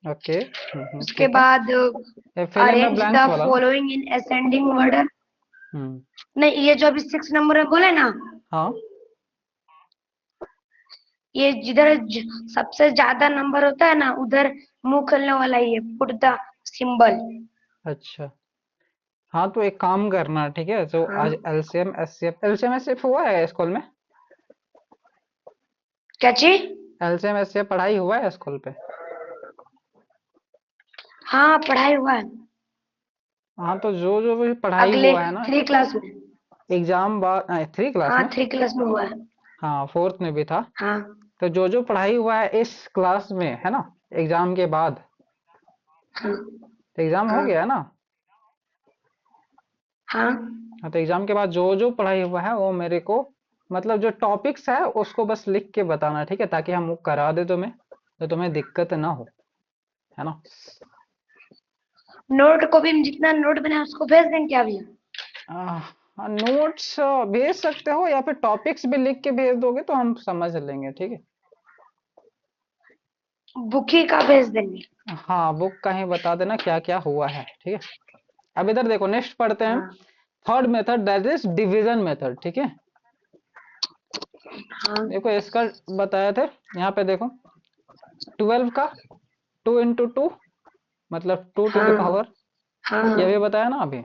Okay, उसके ठीक है, बाद ये fill in the arrange blanks the वाला ना। Following in ascending order. Hmm. नहीं, ये जो अभी 6 नंबर में बोले ना, हाँ, ये जिधर सबसे ज्यादा नंबर होता है ना, उधर मुंह खोलने वाला, ये पुट द सिंबल। अच्छा, हाँ तो एक काम करना, ठीक है, जो हाँ आज एलसीएम एससीएफ हुआ है स्कूल में? क्या चीज? एलसीएम एससीएफ पढ़ाई हुआ है स्कूल पे? हाँ पढ़ाई हुआ है। हाँ तो जो जो भी पढ़ाई अगले हुआ है ना, 3 क्लास में। एग्जाम बाद 3 क्लास हाँ में, 3 क्लास में हुआ है। हाँ फोर्थ में भी था। हाँ तो जो जो पढ़ाई हुआ है इस क्लास में है ना, एग्जाम के बाद, हाँ तो एग्जाम हो हाँ गया ना। हाँ। हाँ तो एग्जाम के बाद जो जो पढ़ाई हुआ है वो मेरे को, मतलब जो टॉपिक्स है उसको बस लिख के बताना, ठीक है, ताकि हम वो करा दे तुम्हें, तो तुम्हें दिक्कत ना हो, है ना। नोट को भी जितना नोट बना है उसको भेज दें क्या भैया? नोट्स भेज सकते हो, या फिर टॉपिक्स भी लिख के भेज दोगे तो हम समझ लेंगे, ठीक है। बुक ही का भेज देंगे। हाँ बुक का ही बता देना क्या क्या हुआ है, ठीक है। अब इधर देखो, नेक्स्ट पढ़ते हैं। हाँ third method, that is division method, ठीक है। हाँ देखो इसका बताया थे, यहाँ पे देखो, 12 का 2 into 2, मतलब 2 to the power, हाँ हाँ ये भी हाँ। बताया ना अभी।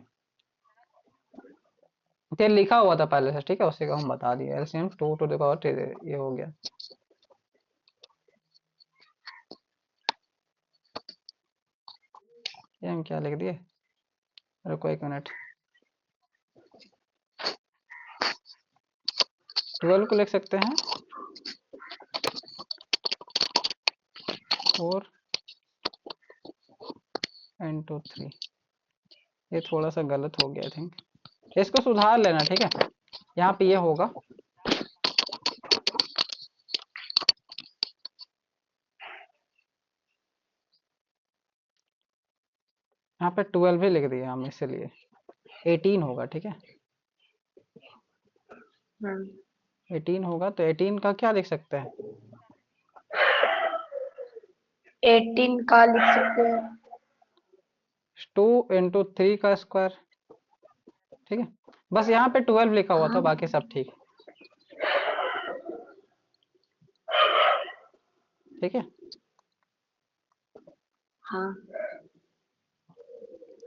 ये लिखा हुआ था पहले से, ठीक है, उसी को हम बता दिए, एलसीएम 2 to the power, ये हो गया। ये हम क्या लिख दिए, रुको 1 मिनट। 12 को लिख सकते हैं 4 into 3। ये थोड़ा सा गलत हो गया आई थिंक, इसको सुधार लेना, ठीक है। यहाँ पे ये होगा, यहाँ पे 12 ही लिख दिया हम, इसीलिए 18 होगा, ठीक है। हाँ। 18 होगा, तो 18 का क्या लिख सकते हैं? 18 का लिख सकते हैं। 2 into 3 का स्क्वायर, ठीक है। बस यहाँ पे 12 लिखा हुआ था, हाँ बाकी सब ठीक, ठीक है। हाँ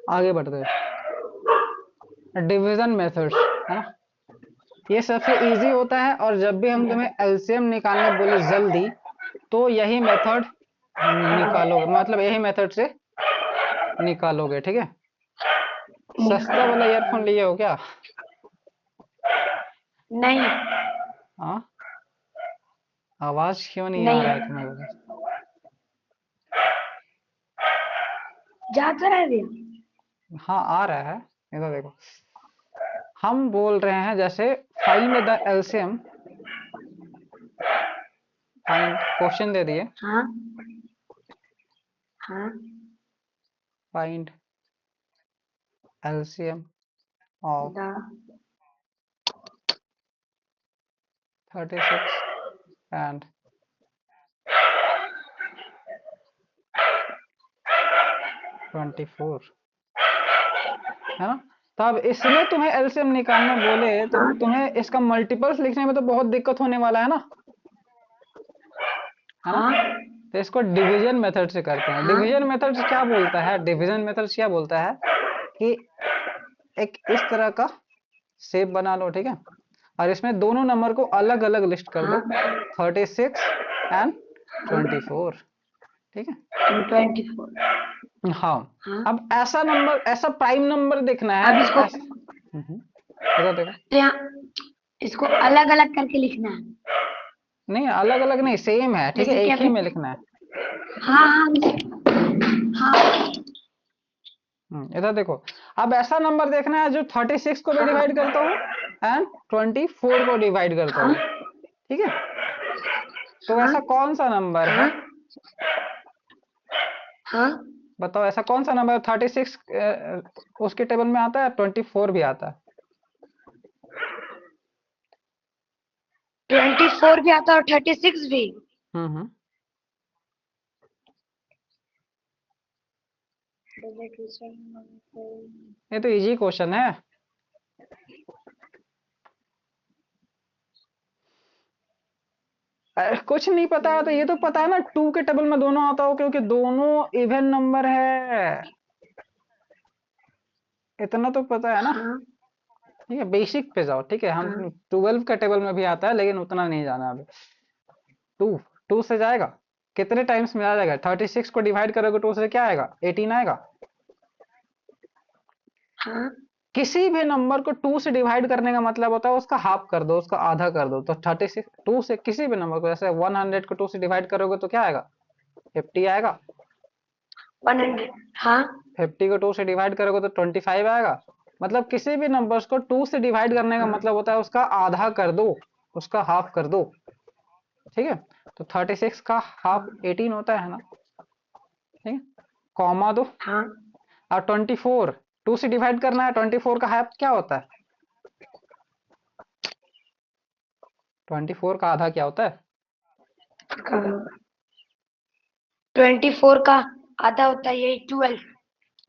आगे बढ़ते हैं, डिवीजन मेथड्स, है ना। ये सबसे इजी होता है, और जब भी हम तुम्हें एलसीएम निकालने बोले जल्दी, तो यही मेथड निकालोगे, मतलब यही मेथड से निकालोगे, ठीक है। सस्ता वाला ईयरफोन लिए हो क्या? नहीं हाँ, आवाज क्यों नहीं आ रहा है नहीं। तुम्हें उधर? जा तो रहा है भैया। हाँ आ रहा है, इधर देखो, हम बोल रहे हैं जैसे, फाइल में द एलसीएम, फाइंड, क्वेश्चन दे दिए, हाँ हाँ find LCM of the 36 and 24, है ना। तो अब इसमें तुम्हें एलसीएम निकालने बोले, तो हाँ तुम्हें इसका मल्टीपल्स लिखने में तो बहुत दिक्कत होने वाला है ना। हाँ तो इसको डिवीजन मेथड से करते हैं। हाँ डिवीजन मेथड क्या बोलता है, डिवीजन मेथड क्या बोलता है कि एक इस तरह का शेप बना लो, ठीक है, और इसमें दोनों नंबर को अलग अलग लिस्ट कर दो, हाँ 36 एंड हाँ। 24, ठीक है। 24। हाँ, हाँ। अब ऐसा नंबर, ऐसा प्राइम नंबर देखना है, अब इसको ऐसा, इधर देखो, तो यहाँ इसको अलग अलग करके लिखना है। नहीं अलग अलग नहीं, सेम है, ठीक है, जैसे कि एक ही अभी में लिखना है। हाँ हाँ इधर देखो, अब ऐसा नंबर देखना है जो 36 को भी हाँ डिवाइड करता हो एंड 24 को डिवाइड करता हाँ हो, ठीक है। तो हाँ ऐसा कौन सा नंबर है, हाँ हाँ। बताओ, ऐसा कौन सा नंबर 36 उसके टेबल में आता है, 24 भी आता है? 24 भी आता है और 36 भी। हम्म। ये तो इजी क्वेश्चन है। कुछ नहीं पता है तो ये तो पता है ना, 2 के टेबल में दोनों आता हो, क्योंकि दोनों इवन नंबर है। इतना तो पता है ना। हाँ ठीक है, बेसिक पे जाओ। ठीक है, हम हाँ 12 का टेबल में भी आता है, लेकिन उतना नहीं जाना अभी। टू, टू से जाएगा, कितने टाइम्स में आ जाएगा? 36 को डिवाइड करोगे टू से, क्या आएगा? 18 आएगा। हाँ किसी भी नंबर को टू से डिवाइड करने का मतलब होता है उसका हाफ कर दो, उसका आधा कर दो। तो 36 टू से किसी भी नंबर को, जैसे 100 को टू से डिवाइड करोगे तो क्या आएगा? 50 आएगा। 100। हाँ 50 को टू से डिवाइड करोगे तो 25 आएगा। मतलब किसी भी नंबर्स को टू से डिवाइड करने का हाँ मतलब होता है उसका आधा कर दो, उसका हाफ कर दो। ठीक है, तो 36 का हाफ हाँ 18 होता है ना। ठीक है, कॉमा दो। हाँ और 24 टू से डिवाइड करना है, 24 का हाफ क्या होता है? 24 का आधा क्या होता है? 24 का आधा होता है यही 12।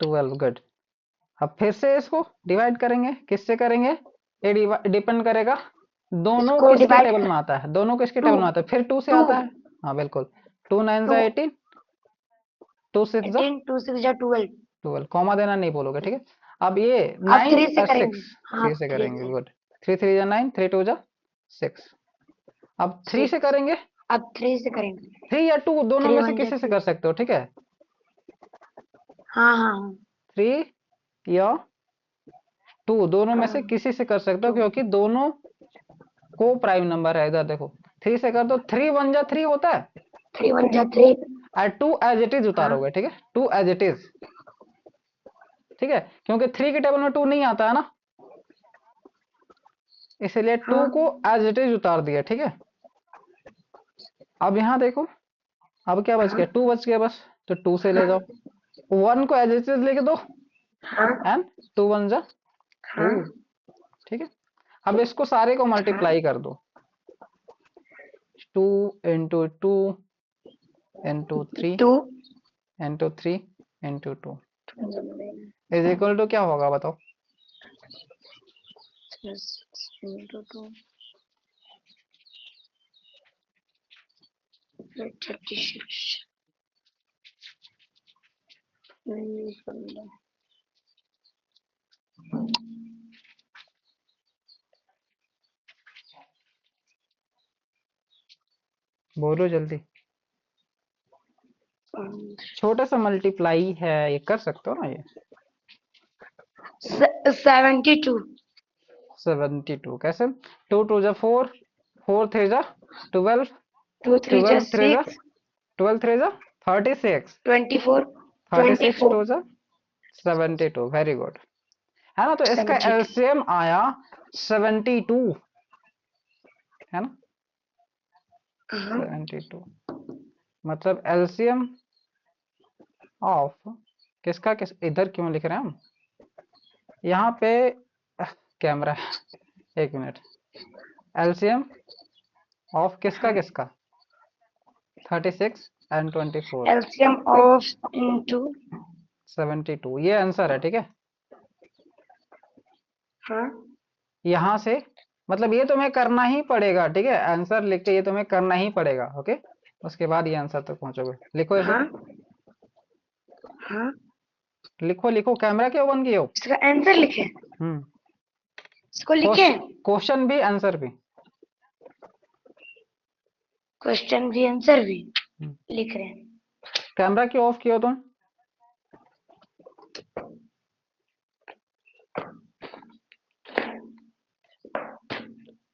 12, गुड। अब फिर से इसको डिवाइड करेंगे, किससे करेंगे? ये डिपेंड करेगा, दोनों इसको किसके डिवाइड टेबल कर में आता है, दोनों किसके टू टेबल में आता है? फिर टू से टू आता है। हाँ बिल्कुल। टू नाइन टू जा 18, टू सिक्स जा 18, 2 6 जा 12। 12, कॉमा देना नहीं बोलोगे। ठीक है, अब ये अब 9 3 से और करेंगे। 6, हाँ 3 से 3 करेंगे, से गुड। 3 3 जा 9, 3 2 जा 6। अब 3 से 6। करेंगे। अब 3 से करेंगे। 3 या 2 दोनों 3 में से 1 जा किसी से 3। कर सकते हो। ठीक है, हाँ हाँ 3 या 2 दोनों में से हाँ किसी से कर सकते हो, 2। क्योंकि दोनों को प्राइम नंबर है। इधर देखो, 3 से कर दो, 3 1 जा 3 होता है। 3 1 जा 3। और 2 एज इट इज हाँ उतारोगे। ठीक है, 2 एज इट इज। ठीक है, क्योंकि 3 के टेबल में 2 नहीं आता है ना, इसलिए 2 हाँ को एज इट इज उतार दिया। ठीक है, अब यहाँ देखो, अब क्या बच हाँ गया? 2 बच गया बस। तो 2 से ले जाओ, 1 को एज इट इज लेके दो, हाँ एंड 2 1 जा 2। हाँ ठीक है, अब इसको सारे को हाँ मल्टीप्लाई कर दो। 2 into 2 into 3 2 into 3 into 2 is equal to क्या होगा बताओ? 36। बोलो जल्दी। छोटा सा मल्टीप्लाई है, ये कर सकते हो ना ये। 72। 72 कैसे? 2 2 जा 4, 4 3 जा 12, 2 3 जा 12 3 जा 6। 12 3 जा 36, 24 36 24 2 जा 72। Very good. है ना, तो इसका 72। एलसीएम आया 72, है ना, हाँ 72। मतलब एलसीएम ऑफ किसका किस, इधर क्यों लिख रहे हैं हम यहाँ पे? कैमरा, एक मिनट। एलसीएम ऑफ किसका किसका? 36 एंड 24, एलसीएम ऑफ इनटू। 72, ये आंसर है। ठीक है, हाँ यहाँ से मतलब ये तुम्हें करना ही पड़ेगा। ठीक है, आंसर लिख के ये तुम्हें करना ही पड़ेगा। ओके, उसके बाद ये आंसर तक पहुंचोगे। लिखो इसे, हाँ हाँ लिखो लिखो। कैमरा क्यों बंद किए हो? इसका आंसर लिखे। हम्म, इसको लिखे। क्वेश्चन भी आंसर भी। क्वेश्चन भी आंसर भी हम्म, लिख रहे हैं। कैमरा क्यों ऑफ किए हो तुम?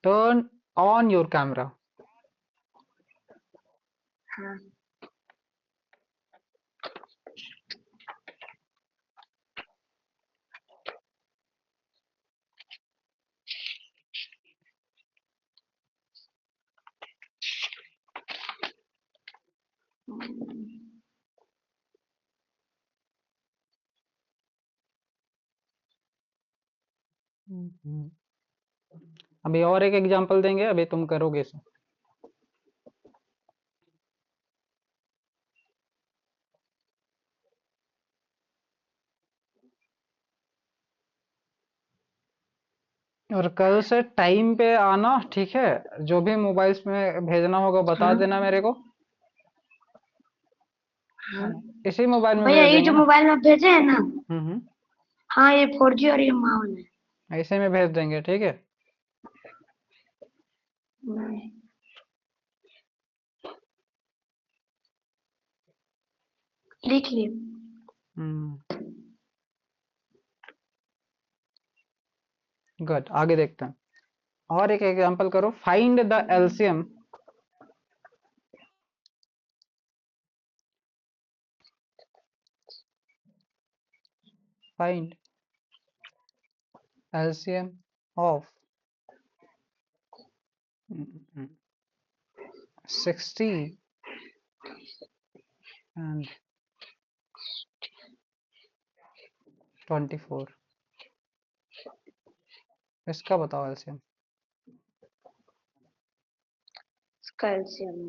Turn on your camera. हाँ अभी और एक एग्जांपल देंगे, अभी तुम करोगे इसे। और कल से टाइम पे आना। ठीक है, जो भी मोबाइल्स में भेजना होगा बता हाँ देना मेरे को, है हाँ ना? इसी मोबाइल में भैया भेज ये देंगे जो ना। मोबाइल में भेजे हैं ना, हम्म। हाँ ये 4G और ये माउन है। ऐसे में भेज देंगे, ठीक है। लिख लिए। गुड, आगे देखते हैं। और एक एग्जांपल करो, find the LCM find LCM of 60 and 24। इसका बताओ एलसीएम। कैल्शियम।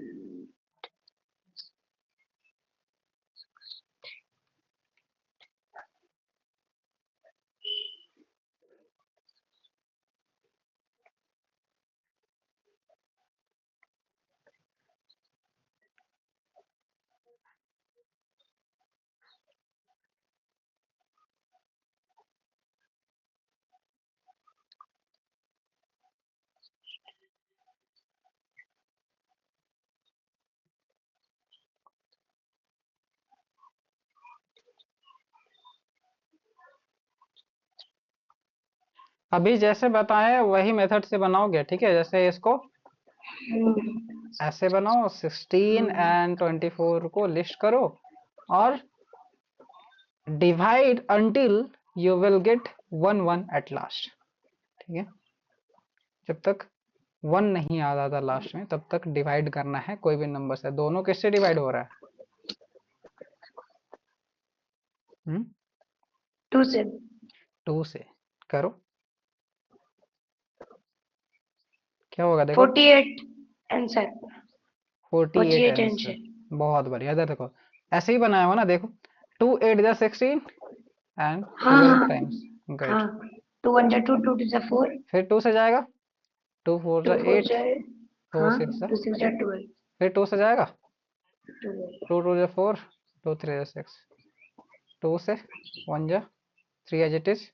अभी जैसे बताया वही मेथड से बनाओगे, ठीक है। जैसे इसको ऐसे बनाओ, 16 एंड 24 को लिस्ट करो और divide until you will get 1 at last, ठीक है। जब तक 1 नहीं आ जाता लास्ट में तब तक डिवाइड करना है कोई भी नंबर से। दोनों किससे डिवाइड हो रहा है? 2 से। 2 से करो, क्या होगा देखो। 48 आंसर। 48 48 answer, answer. बहुत बढ़िया। इधर देखो, ऐसे ही बनाया हुआ ना, देखो 2 8 जा 16 एंड हाँ 12 हाँ टाइम्स, हाँ। ग्रेट। 2 1 जा 2, 2 2 जा 4, फिर 2 से जाएगा, 2 4 जा 2 4 8, जा। 4 हाँ 6 जा, 2 6 जा 12, फिर 2 से जाएगा, 12। 2 2 जा 4, 2 3 जा 6, 2 से 1 जा 3 एज इट इज।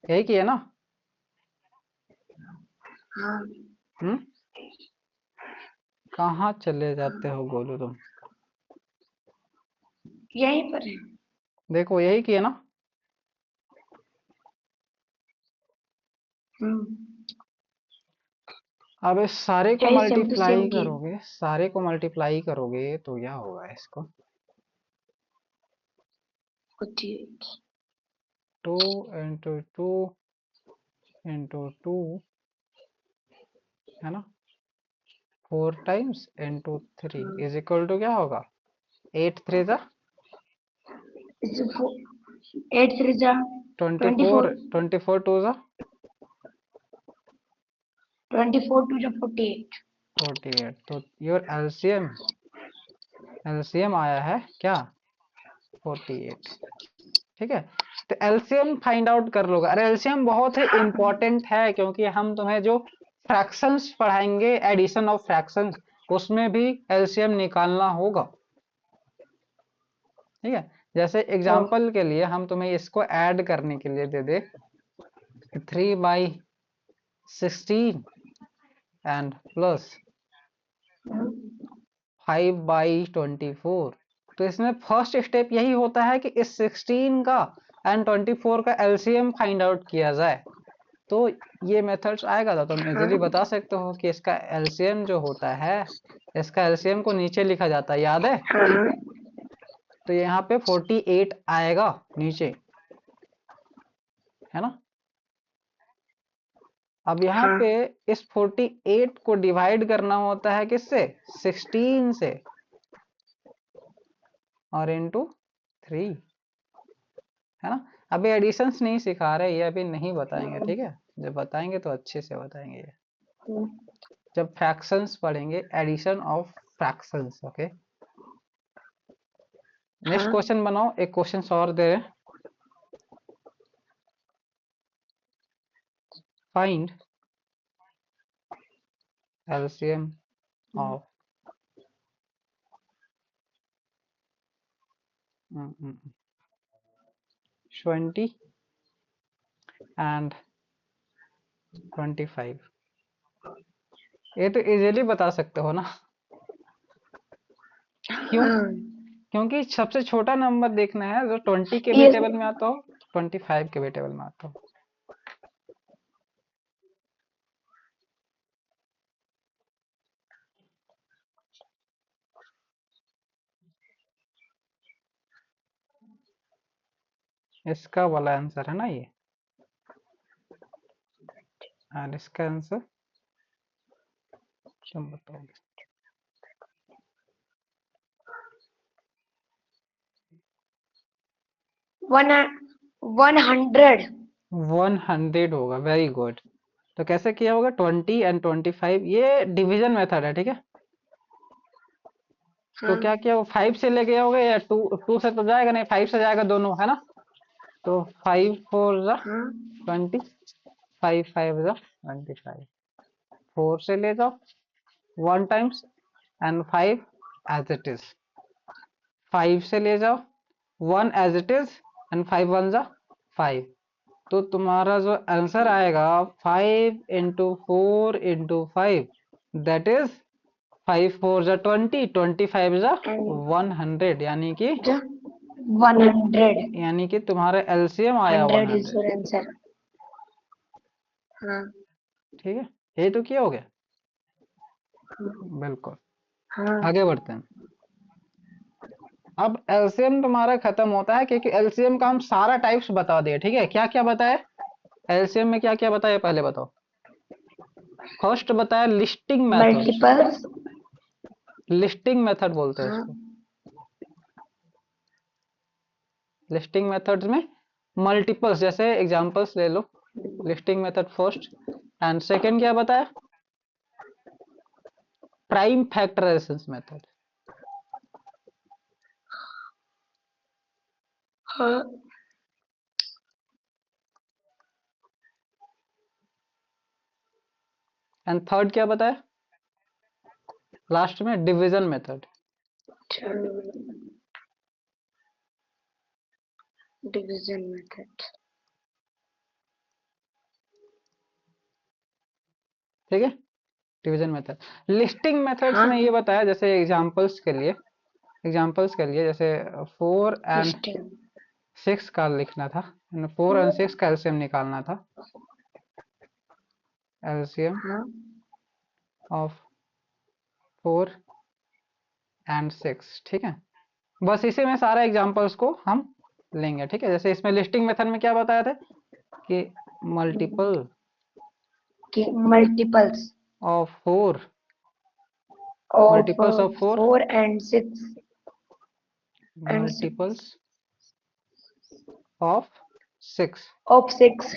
यही किया ना? हाँ हम्म कहाँ चले जाते हो गोलू तुम? यहीं पर है। देखो यही किया ना। अब इस सारे को यही सेम टू सेम मल्टीप्लाई की। करोगे, सारे को मल्टीप्लाई करोगे तो क्या होगा इसको? 48। 2 इंटू 2 इंटू 2 है ना, 4 times into 3 is equal to क्या होगा? 8 3 जा 8 3 जा 24, 24, 24 2 जा 24 2 जा 48। 48। तो योर एलसीएम एलसीएम आया है क्या? 48, ठीक है। तो एलसीएम फाइंड आउट कर लोगे। अरे एलसीएम बहुत ही इंपॉर्टेंट है, क्योंकि हम तुम्हें जो फ्रैक्शंस पढ़ाएंगे, एडिशन ऑफ फ्रैक्शंस, उसमें भी एलसीएम निकालना होगा, ठीक है। जैसे एग्जांपल के लिए हम तुम्हें इसको ऐड करने के लिए दे दे 3/16 एंड प्लस 5/24। तो इसमें फर्स्ट स्टेप यही होता है कि इस 16 का एंड 24 का एलसीएम फाइंड आउट किया जाए। तो ये मेथड्स आएगा तो तुम इजीली बता सकते हो कि इसका एलसीएम जो होता है, इसका एलसीएम को नीचे लिखा जाता है, याद है? तो यहाँ पे 48 आएगा नीचे, है ना। अब यहाँ पे इस 48 को डिवाइड करना होता है किससे? 16 से और इंटू 3, है ना। अभी एडिशंस नहीं सिखा रहे, ये अभी नहीं बताएंगे, ठीक है। जब बताएंगे तो अच्छे से बताएंगे ये, जब फ्रैक्शंस पढ़ेंगे, addition of fractions. Okay, next question बनाओ। एक क्वेश्चन और दे रहे हैं, फाइंड एलसीएम ऑफ 2 20 एंड 25। ये तो इजीली बता सकते हो ना। क्यों? हाँ क्योंकि सबसे छोटा नंबर देखना है जो 20 के भी ये टेबल में आता हो, 25 के भी टेबल में आता हो। इसका वाला आंसर है ना ये, और इसका आंसर तुम बताओगे। 100। 100 होगा, वेरी गुड। तो कैसे किया होगा? 20 एंड 25, ये डिवीजन मेथड है, ठीक है। तो हाँ क्या किया वो 5 से लेके आओगे या 2 से तो जाएगा नहीं, 5 से जाएगा दोनों, है ना। तो 5 4 जा हाँ 20, 5 5 जा 25। 4 से ले जाओ 1 times and 5 as it is. 5 से ले जाओ 1 एज इट इज एंड 5 1 जा 5। तो तुम्हारा जो आंसर आएगा 5 इंटू 4 इंटू 5, दैट इज 5 4 जा 20, 25 जा एंड 100, जो 100। यानी कि तुम्हारा एलसीएम आया 100 इज 100। Your answer. हाँ ठीक है, ये तो किया हो गया। हाँ बिल्कुल। हाँ आगे बढ़ते हैं। अब एलसीएम तुम्हारा खत्म होता है क्योंकि एलसीएम का हम सारा टाइप्स बता दिए, ठीक है। क्या क्या बताया एलसीएम में, क्या क्या बताया पहले बताओ। फर्स्ट बताया listing methods. Multiples. Listing method बोलते हैं हाँ उसको। लिस्टिंग मेथड्स में मल्टीपल्स, जैसे एग्जांपल्स ले लो। Listing method first. And second क्या बताया? Prime factorization method. हाँ एंड थर्ड क्या बताया लास्ट में? Division method. Division method. ठीक है, डिवीजन मेथड। लिस्टिंग मेथड्स हाँ में ये बताया, जैसे एग्जांपल्स के लिए जैसे 4 एंड लिस्टिंग। 6 का लिखना था, 4 एंड 6 का एलसीएम निकालना था। एलसीएम हाँ ऑफ 4 एंड 6, ठीक है। बस इसी में सारे एग्जांपल्स को हम लेंगे, ठीक है। जैसे इसमें लिस्टिंग मेथड में क्या बताया था कि मल्टीपल कि multiples of 4, of multiples of 4, 4 and 6 and 6 multiples of 6, of 6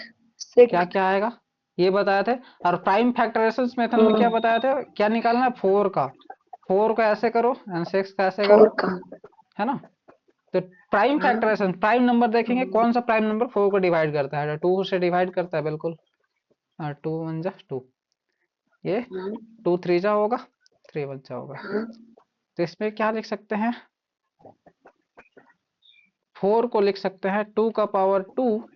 क्या 6। क्या आएगा ये बताया थे। और प्राइम फैक्टराइजेशन मेथड में क्या बताया था, क्या निकालना है? 4 का, 4 का ऐसे करो एंड 6 का ऐसे करो, 4 का। है ना। तो प्राइम हाँ फैक्टराइजेशन, प्राइम नंबर देखेंगे कौन सा प्राइम नंबर 4 को डिवाइड करता है? 2 से डिवाइड करता है, बिल्कुल। 2 1 जा 2, ये हाँ 2 3 जा होगा, 3 1 जा होगा। हाँ तो इसमें क्या लिख सकते हैं? 4 को लिख सकते हैं 2 का पावर 2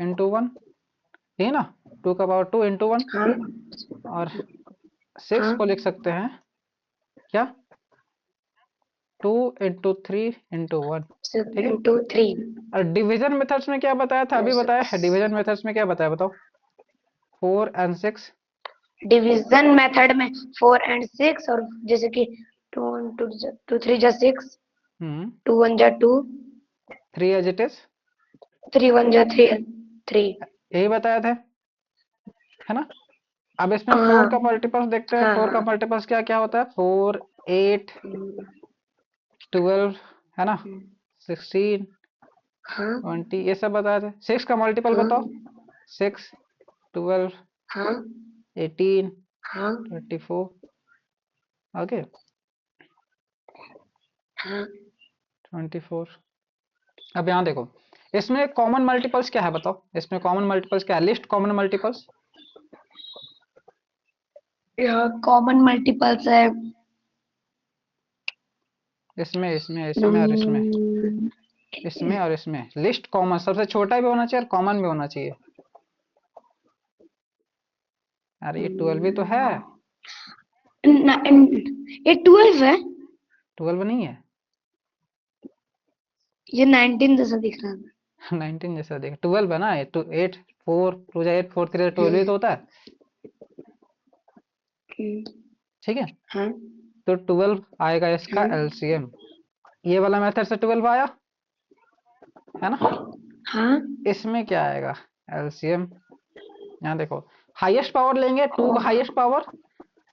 इंटू 1, ठीक है ना। 2 का पावर 2 इंटू 1। हाँ और 6 हाँ को लिख सकते हैं क्या? 2 इंटू 3 इंटू 1, 6 ठीक है। into 3। और डिवीजन मेथड्स में क्या बताया था? अभी बताया है। डिवीजन मेथड्स में क्या बताया बताओ? 4 एंड 6। डिवीजन मेथड में 4 and 6, और जैसे कि 2 3 जा 6, 2 1 जा 2, 3 एज इट इज, 3 1 जा 3 3। यही बताया था, है ना। अब इसमें 4 का हाँ मल्टीपल्स देखते हैं। हाँ 4 का हाँ मल्टीपल्स क्या क्या होता है? 4 8 12, है ना, 16 हाँ 20, ये सब बताए थे। 6 का मल्टीपल हाँ बताओ। 6 12 हाँ 18 हाँ 24, ओके, हाँ 24। अब यहाँ देखो, इसमें कॉमन मल्टीपल्स क्या है बताओ। इसमें कॉमन मल्टीपल्स क्या है? List common multiples. यह कॉमन मल्टीपल्स है। इसमें इसमें इसमें और इसमें इसमें और इसमें लिस्ट कॉमन, सबसे छोटा भी होना चाहिए और कॉमन भी होना चाहिए। अरे ये 12 भी तो है। ये 12 है। 12 नहीं है। ये 19 जैसा दिख रहा था। 19 जैसा देख, 12 है ना ये, 8 4 2 जा 8 4 3 12 ही हम्म, तो होता है। ठीक है, हाँ तो 12 आएगा इसका हाँ एलसीएम। ये वाला मेथड से 12 आया है ना। हाँ। इसमें क्या आएगा एलसीएम, यहाँ देखो, हाईएस्ट पावर लेंगे 2 का हाईएस्ट पावर,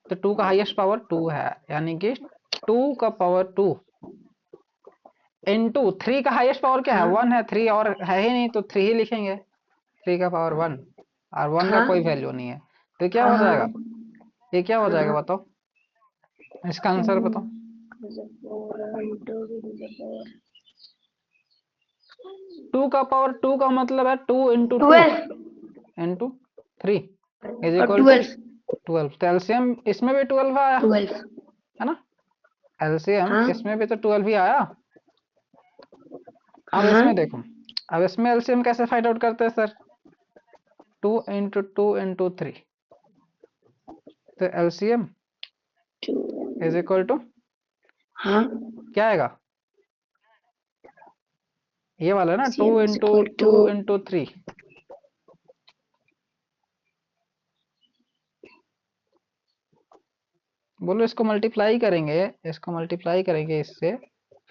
तो 2 का हाईएस्ट पावर 2 है, यानी कि 2 का पावर 2 इनटू 3 का हाईएस्ट पावर क्या है, हाँ 1 है, 3 और है ही नहीं तो 3 ही लिखेंगे, 3 का पावर 1, और 1 का हाँ कोई वैल्यू नहीं है, तो क्या हाँ हो हाँ जाएगा, ये क्या हो जाएगा हाँ। बताओ, इसका आंसर बताओ। टू का पावर 2 का मतलब है 2 इंटू टू 12 इंटू 3 इज और इक्वल टू 12। 12, तो एलसीएम इसमें भी 12 आया 12 है ना, एलसीएम हाँ इसमें भी तो 12 ही आया। अब हाँ। इसमें देखो, अब इसमें एलसीएम कैसे फाइंड आउट करते हैं सर, 2 इंटू 3, तो एलसीएम इज इक्वल टू हाँ। क्या आएगा, ये वाला ना, two CM is into equal to to into three बोलो, इसको मल्टीप्लाई करेंगे, इसको मल्टीप्लाई करेंगे इससे,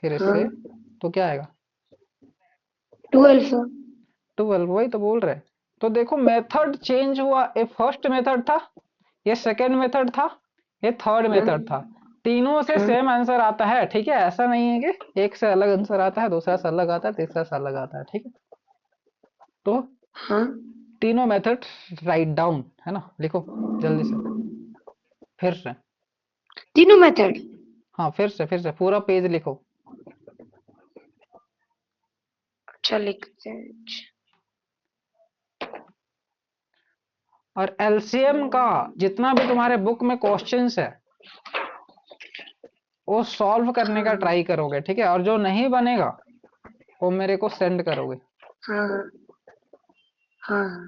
फिर हाँ इससे, तो क्या आएगा 12। 12, वही तो बोल रहे। तो देखो मेथड चेंज हुआ, ये फर्स्ट मेथड था, ये सेकंड मेथड था, ये थर्ड हाँ मेथड था, तीनों से हाँ सेम आंसर आता है, ठीक है, ऐसा नहीं है कि एक से अलग आंसर आता है, दूसरा से अलग आता है, तीसरा से अलग आता है, ठीक है। तो हाँ। तीनों मेथड राइट डाउन है ना, लिखो जल्दी से, फिर से, तीनों मेथड। हाँ फिर से पूरा पेज लिखो। अच्छा लिखते हैं। और एलसीएम का जितना भी तुम्हारे बुक में क्वेश्चंस है वो सॉल्व करने का हाँ ट्राई करोगे, ठीक है, और जो नहीं बनेगा वो मेरे को सेंड करोगे, हाँ हाँ हाँ।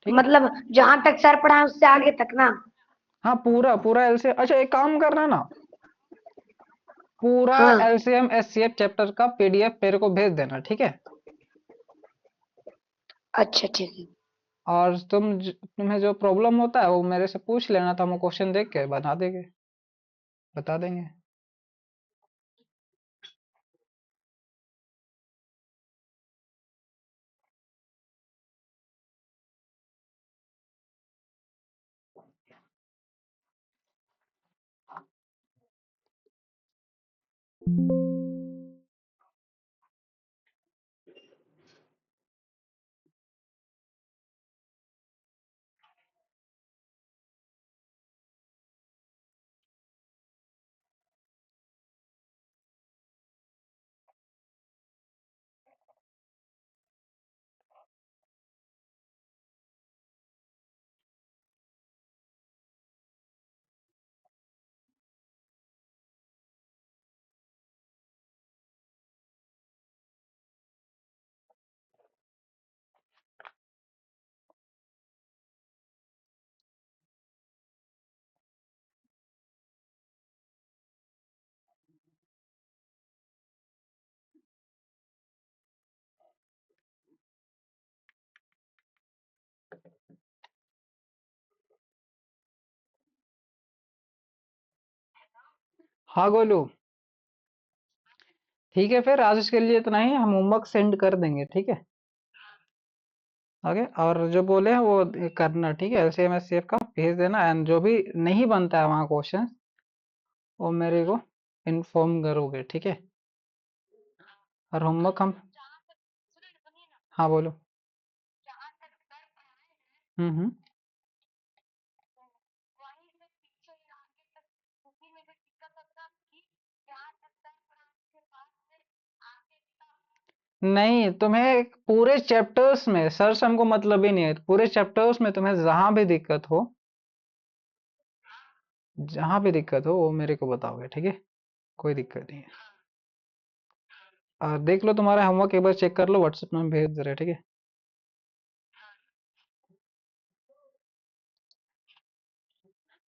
ठीक है। मतलब जहां तक सर पढ़ा है उससे आगे तक ना। हाँ पूरा पूरा एलसीएम, अच्छा एक काम करना ना, पूरा हाँ एलसीएम एचसीएफ चैप्टर का पीडीएफ मेरे को भेज देना, ठीक है। अच्छा ठीक है। और तुम्हें जो प्रॉब्लम होता है वो मेरे से पूछ लेना, तो हम क्वेश्चन देख के बना देंगे, बता देंगे। हाँ गोलू, ठीक है, फिर आज के लिए इतना ही, हम होमवर्क सेंड कर देंगे, ठीक है। ओके, और जो बोले हैं वो करना, ठीक है, एलसीएम एचसीएफ का भेज देना, एंड जो भी नहीं बनता है वहाँ क्वेश्चन वो मेरे को इन्फॉर्म करोगे, ठीक है। और होमवर्क हम, हाँ बोलो। हम्म। नहीं, तुम्हें पूरे चैप्टर्स में सर से हमको मतलब ही नहीं है, पूरे चैप्टर्स में तुम्हें जहां भी दिक्कत हो, जहां भी दिक्कत हो वो मेरे को बताओगे, ठीक है, कोई दिक्कत नहीं है। देख लो तुम्हारा होमवर्क एक बार चेक कर लो, व्हाट्सएप में भेज दे रहे, ठीक है।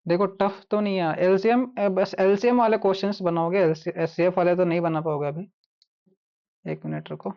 देखो टफ तो नहीं है एलसीएम, बस एलसीएम वाले क्वेश्चंस बनाओगे, एचसीएफ वाले तो नहीं बना पाओगे अभी। एक मिनट रुको।